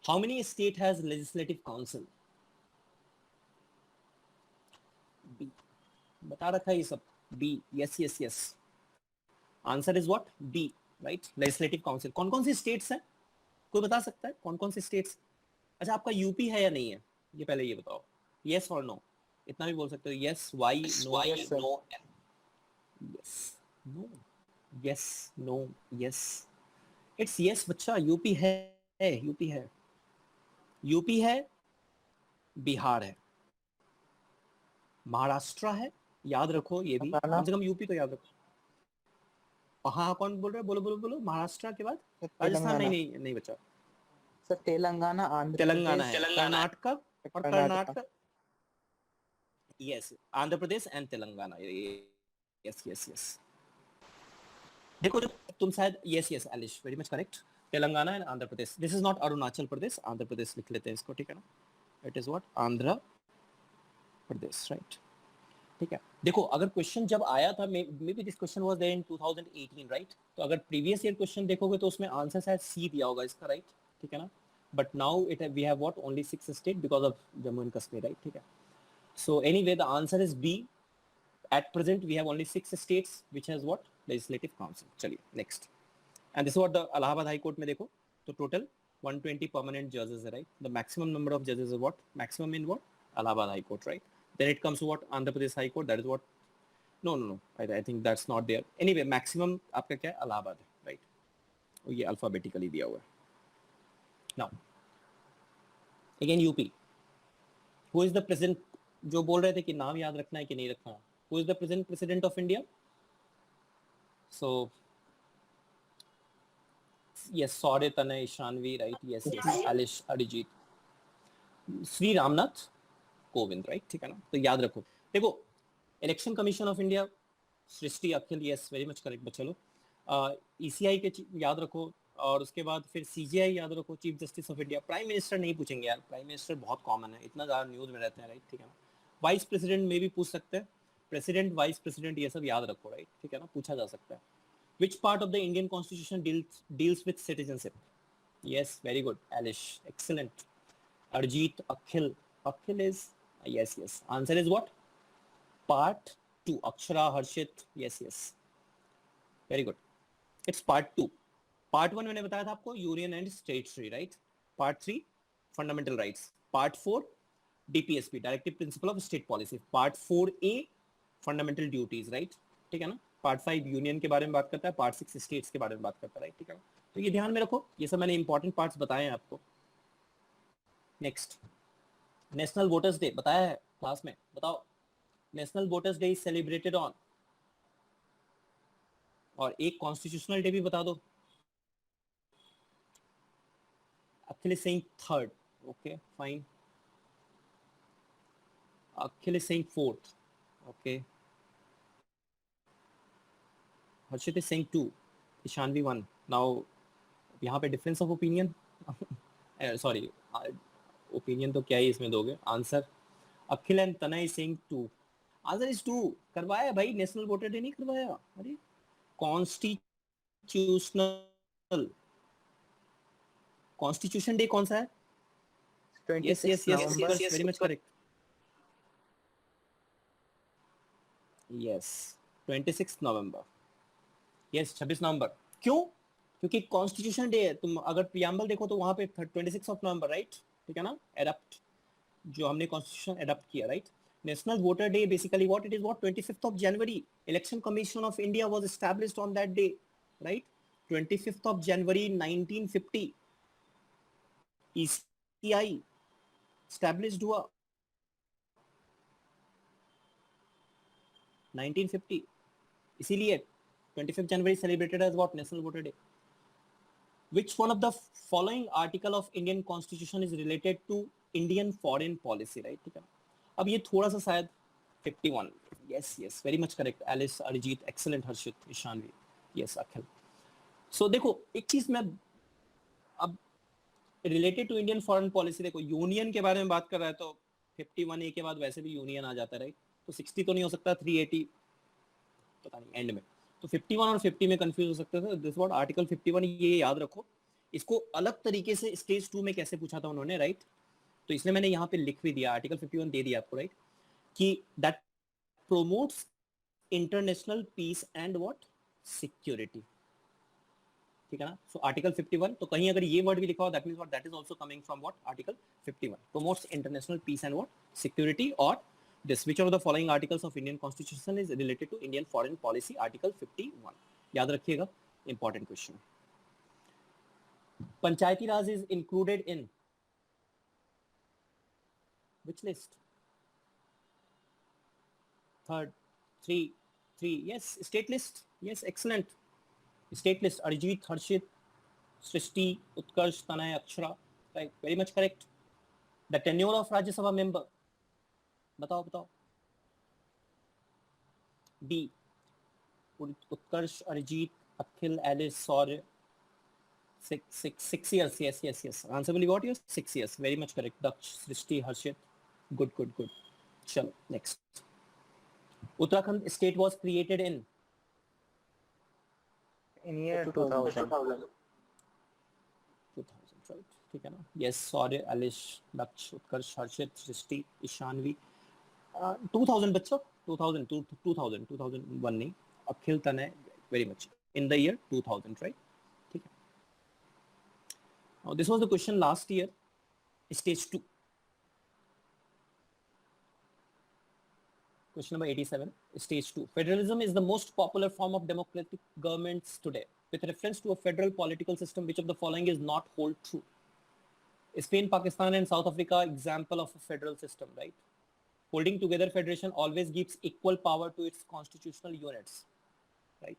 How many state has legislative council? B, बता रखा है ये सब, B. Yes, answer is what? B, right? Legislative council. कौन कौन सी स्टेट्स हैं, कोई बता सकता है कौन कौन सी स्टेट्स? अच्छा, आपका यूपी है या नहीं है, ये पहले ये बताओ। यस और नो, इतना भी बोल सकते हो। Yes, why, no, yes, no, yes. It's yes बच्चा, यूपी है, यूपी है, बिहार है, महाराष्ट्र है, याद रखो ये भी, कम से कम यूपी तो याद रखो। हाँ, कौन बोल रहे हैं? बोलो। महाराष्ट्र के बाद राजस्थान? नहीं बच्चा सर, तेलंगाना, तेलंगाना है, कर्नाटका और Karnataka, yes, Andhra Pradesh and Telangana, yes. देखो तुम शायद, yes Elish, very much correct, Telangana and Andhra Pradesh. This is not Arunachal Pradesh, Andhra Pradesh लिख लेते हैं इसको, ठीक है ना? It is what? Andhra Pradesh, right? ठीक है। देखो, अगर क्वेश्चन जब आया था, maybe this question was there in 2018, right? तो अगर प्रीवियस ईयर क्वेश्चन देखोगे तो उसमें आंसर शायद सी दिया होगा इसका, राइट? ठीक है ना? But now we have what? Only 6 state because of Jammu and Kashmir, right? ठीक है। So anyway the answer is B. At present, we have only 6 states which has what? Legislative council. चलिए next. And this is what the Allahabad High Court में देखो, तो total 120 permanent judges है, right? The maximum number of judges is what? Maximum in what? Allahabad High Court, right? Then it comes to what? Andhra Pradesh High Court. That is what? No. I think that's not there. Anyway, maximum आपका क्या है? Allahabad है, right? और ये alphabetically दिया हुआ है. Now, again UP. Who is the present? जो बोल रहे थे कि नाम याद रखना है कि नहीं रखना? Who is the present president of India? So yes, Saurya, Tanay, Shanvi, right? Yes, Alish, Arijit, Shri Ramnath Kovind, right? ठीक है ना? तो याद रखो, देखो election commission of India, Srishti, Akhil, yes very much correct बच्चा लोग। ईसीआई के याद रखो, और उसके बाद फिर सीजीआई याद रखो, chief justice of India. Prime minister नहीं पूछेंगे यार, प्राइम मिनिस्टर बहुत कॉमन है, इतना ज़्यादा न्यूज़ में रहते हैं, राइट? ठीक है ना? वाइस प्रेसिडेंट में भी पूछ सकते हैं, प्रेसिडेंट, वाइस प्रेसिडेंट, ये सब याद रखो, राइट? ठीक है ना? पूछा जा सकता है। Which part of the Indian constitution deals with citizenship? Yes, very good Eilish, excellent. Arjit, Akhil is yes. Answer is what? Part 2. Akshara, Harshit, yes. Very good. It's part 2. Part 1 मैंने बताया था आपको union and स्टेटरी, right? Part 3 fundamental rights, Part 4 DPSP, directive principle of state policy, Part 4A fundamental duties, right? ठीक है ना? Part 5 union के बारे में बात करता है, Part 6 स्टेट्स के बारे में बात करता है, राइट? ठीक है ना? तो ये ध्यान में रखो, ये सब मैंने इंपॉर्टेंट पार्ट्स बताए हैं आपको। नेक्स्ट, नेशनल वोटर्स डे बताया है क्लास में, बताओ national voters day is celebrated on, और एक कॉन्स्टिट्यूशनल डे भी बता दो। Akhil is saying third, okay fine. Akhil is saying fourth, okay. Harshit is saying 2, Ishanvi 1। Now यहाँ पे difference of opinion, sorry opinion तो क्या ही इसमें दोगे answer. Akhil and Tanay is saying 2, answer is 2। करवाया भाई, नेशनल वोटर डे नहीं करवाया? अरे कॉन्स्टिट्यूशन डे कौन सा है? Yes, very much correct. Yes, 26 नवंबर, यस 26 नवंबर। क्यों? क्योंकि कॉन्स्टिट्यूशन डे है। तुम अगर प्रियम्बल देखो तो वहां पे 26 ऑफ नवंबर, राइट? ठीक है ना? एडप्ट, जो हमने कॉन्स्टिट्यूशन एडप्ट किया, right? National voter day basically what it is, what 25th of January, election commission of India was established on that day, right? 25th of January 1950 ECI established हुआ 1950, इसीलिए 25th January celebrated as what? National Voter Day. Which one of the following article of Indian Constitution is related to Indian foreign policy, right? ठीक है, अब ये थोड़ा सा शायद 51, yes, very much correct, Alice, Arijit, excellent, Harshit, Ishanvi, yes, Akhil. So देखो एक चीज मैं अब related to Indian foreign policy, देखो यूनियन के बारे में बात कर रहा है तो 51A के बाद वैसे भी यूनियन आ जाता है, राइट? तो 60 तो नहीं हो सकता, 380 पता नहीं एंड में, तो 51 और 50 में कंफ्यूज हो सकते थे। दिस व्हाट आर्टिकल 51, ये याद रखो। इसको अलग तरीके से स्टेज 2 में कैसे पूछा था उन्होंने, राइट? तो इसलिए मैंने यहाँ पे लिख भी दिया, आर्टिकल 51 दे दिया आपको, राइट? कि that promotes international peace and what security, ठीक है ना? सो आर्टिकल 51, तो कहीं अगर ये वर्ड भी लिखा हो that means what, that is also coming from what, article 51 promotes international peace and what security, or this which of the following articles of Indian Constitution is related to Indian foreign policy, article 51, याद रखिएगा, important question. Panchayati Raj is included in which list? Third, 3, yes, state list, yes, excellent, state list, Arijit, Harshit, Srishti, Utkarsh, Tanay, Akshara, right, very much correct. The tenure of Rajya Sabha member, बताओ। D, Utkarsh, Arijit, Akhil, Alice, Saurya, 6 years, yes. Answer will be what? Yes, 6 years, very much correct. Daksh, Srishti, Harshit, good. Chalo, next. Uttarakhand state was created in year 2000, right? ठीक है ना? Yes, Saurya, Alish, Daksh, Utkarsh, Harshit, Srishti, Ishanvi, 2000 बच्चों, 2001 नहीं, अखिल, तनय, very much in the year 2000, right? ठीक है. Now this was the question last year, stage 2. Question number 87, stage 2. Federalism is the most popular form of democratic governments today. With reference to a federal political system, which of the following is not hold true? Spain, Pakistan and South Africa example of a federal system, right? Holding together federation always gives equal power to its constitutional units, right?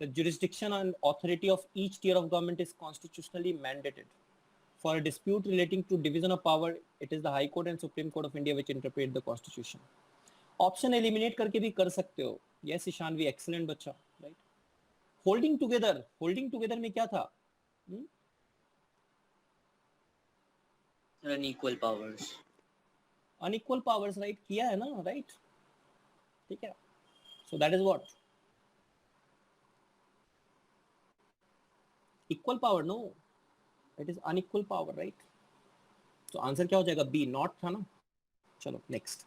The jurisdiction and authority of each tier of government is constitutionally mandated. For a dispute relating to division of power, it is the High Court and Supreme Court of India which interpret the Constitution. Option eliminate करके भी कर सकते हो. Yes, Ishanvi, excellent बच्चा, right? Holding together में क्या था? Unequal powers. Unequal powers, right? किया है ना, right? ठीक है. So that is what? Equal power, no. It is unequal power, right? So answer क्या हो जाएगा? B, not था ना? चलो next.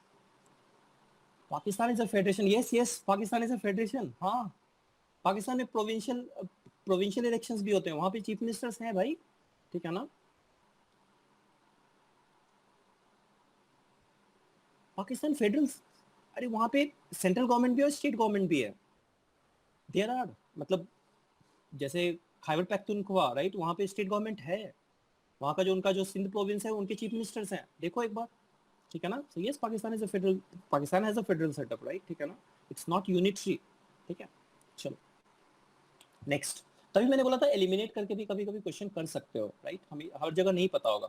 Pakistan is a federation. Yes, Pakistan is a federation. हाँ, पाकिस्तान में प्रोविंशियल इलेक्शंस भी होते हैं, वहां पे चीफ मिनिस्टर्स हैं भाई, ठीक है ना? पाकिस्तान फेडरल, अरे वहां पे सेंट्रल गवर्नमेंट भी है और स्टेट गवर्नमेंट भी है. देयर आर, मतलब जैसे खैबर पख्तूनख्वा, राइट, वहां पे स्टेट गवर्नमेंट है, वहां का जो उनका जो सिंध प्रोविंस है उनके चीफ मिनिस्टर्स हैं, देखो एक बार, ठीक है ना? So yes, Pakistan has a federal setup, right, ठीक है ना? इट्स नॉट यूनिटरी, ठीक है? चलो नेक्स्ट. तभी मैंने बोला था एलिमिनेट करके भी कभी कभी क्वेश्चन कर सकते हो, राइट? हमें हर जगह नहीं पता होगा,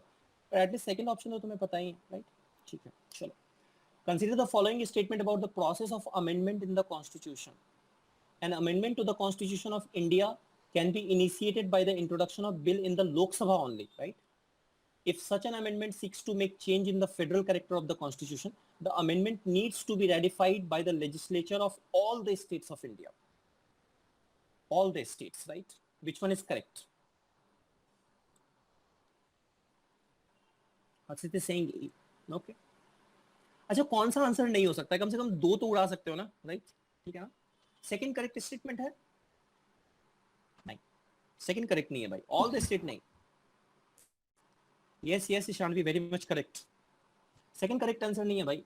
पर एटलीस्ट सेकंड ऑप्शन तो तुम्हें पता ही है, राइट? ठीक है, चलो. Consider the following statement about the process of amendment in the Constitution. An amendment to the Constitution of India can be initiated by the introduction of bill in the Lok Sabha only, right? If such an amendment seeks to make change in the federal character of the Constitution, the amendment needs to be ratified by the legislature of all the states of India. All the states, right? Which one is correct? Harshit is saying A. Okay. अच्छा, कौन सा answer नहीं हो सकता है? कम से कम दो तो उड़ा सकते हो ना, राइट? ठीक है ना? सेकंड करेक्ट स्टेटमेंट है? नहीं, सेकंड करेक्ट नहीं है भाई. ऑल द स्टेट नहीं. Yes Ishanvi, very much correct. Second correct answer नहीं है भाई.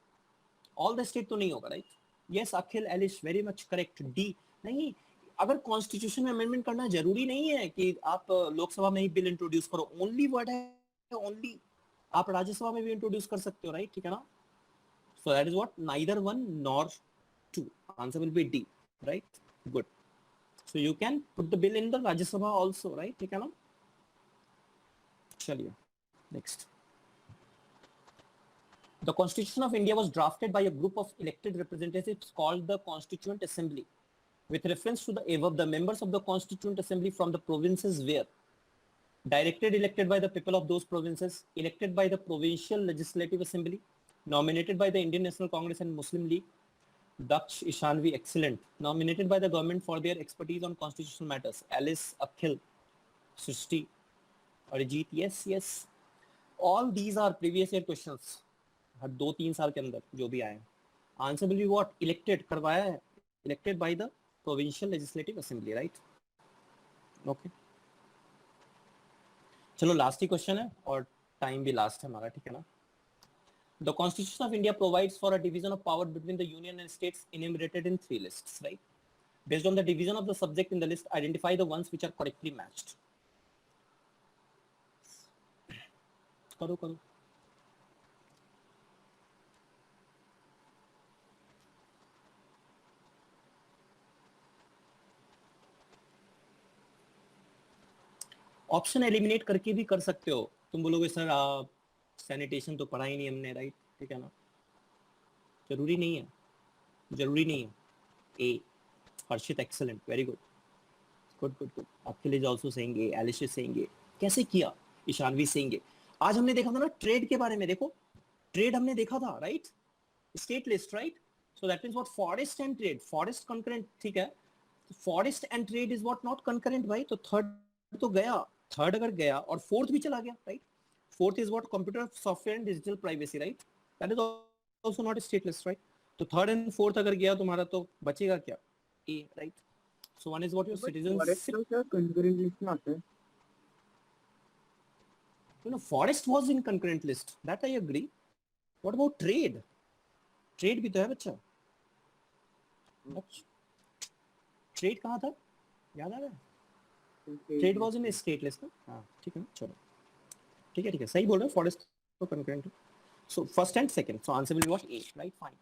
ऑल द स्टेट तो नहीं होगा, right? Yes Akhil, Elish, very much correct. D नहीं. अगर कॉन्स्टिट्यूशन में अमेंडमेंट करना जरूरी नहीं है कि आप लोकसभा में ही बिल इंट्रोड्यूस करो. ओनली वर्ड है ओनली. आप राज्यसभा में भी इंट्रोड्यूस कर सकते हो, राइट? ठीक है ना? So that is what? Neither one nor two. Answer will be D, right? Good. So you can put the bill in the Rajya Sabha also, right? ठीक है ना? चलिए next. The Constitution of India was drafted by a group of elected representatives called the Constituent Assembly. With reference to the above, the members of the Constituent Assembly from the provinces were directly elected by the people of those provinces, elected by the Provincial Legislative Assembly, nominated by the Indian National Congress and Muslim League. Daksh, Ishanvi, excellent. Nominated by the government for their expertise on constitutional matters. Alice, Akhil, Srishti, Arijit. Yes. All these are previous year questions. हर 2-3 साल के अंदर जो भी आए. Answer will be what? Elected, करवाया है. Elected by the Provincial Legislative Assembly, right? Okay. चलो last ही question है और टाइम भी लास्ट है हमारा, ठीक है ना? The Constitution of India provides for a division of power between the union and states enumerated in 3 lists, right? Based on the division of the subject in the list, identify the ones which are correctly matched. करो. Option eliminate करके भी कर सकते हो. तुम बोलोगे sir sanitation तो पढ़ा ही नहीं हमने, राइट? ठीक है ना? जरूरी नहीं है. A. Harshit, excellent, very good. Akhil is also saying A, Elish is saying A. कैसे किया? Ishanvi saying A. आज हमने देखा था ना ट्रेड के बारे में. देखो ट्रेड हमने देखा था, right? State list, right? So that means what? Forest and trade. Forest concurrent, ठीक है? Forest and trade is what? Not concurrent भाई. तो थर्ड तो गया, थर्ड अगर गया और फोर्थ भी चला गया, right? Fourth is what? Computer software and digital privacy, right? That is also not a state list, right? तो third and fourth अगर गया तुम्हारा तो बचेगा क्या? A, right? So one is what your citizenship. concurrent list में आता है. Forest was in concurrent list. That I agree. What about trade? Trade भी तो है बच्चा. Trade कहाँ था? याद आ रहा है? Trade was in a state list ना? हाँ, ठीक है ना? चलो. ठीक है, सही बोल रहे हो. फॉरेस्ट तो कंकरेंट है. So first and second. So answer will be what? A, right? Fine.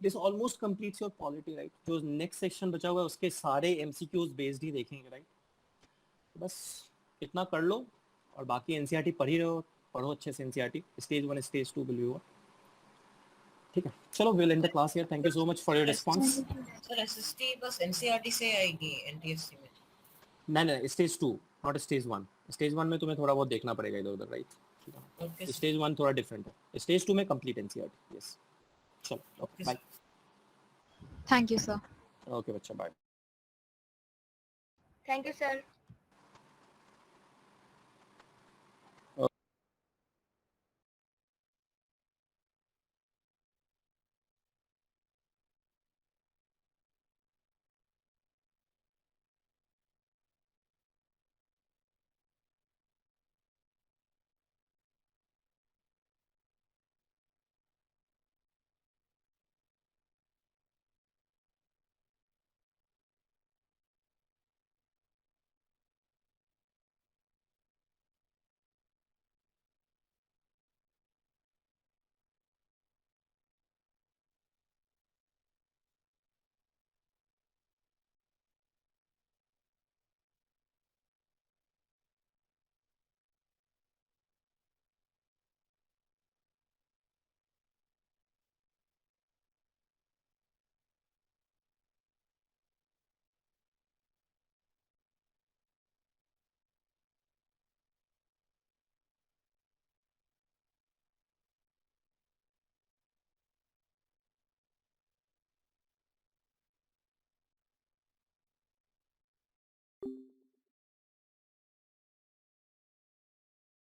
This almost completes your polity, right? जो नेक्स्ट सेक्शन बचा हुआ है उसके सारे एमसीक्यूज बेस्ड ही देखेंगे, राइट? बस इतना कर लो और बाकी एनसीईआरटी पढ़ ही रहो, पढ़ो अच्छे से एनसीईआरटी, स्टेज 1 स्टेज 2 विल होगा, ठीक है? चलो will and the class here, thank you so much for your response. Sir SST बस एनसीईआरटी से आएगी एनटीएससी में? नहीं स्टेज 2 नॉट स्टेज 1। स्टेज 1 में तुम्हें थोड़ा बहुत देखना पड़ेगा इधर उधर, राइट? ओके स्टेज 1 थोड़ा डिफरेंट है, स्टेज 2 में कंप्लीट एनसीईआरटी। यस, चलो okay bye. Thank you, sir. Okay बच्चा बाय। Thank you, sir.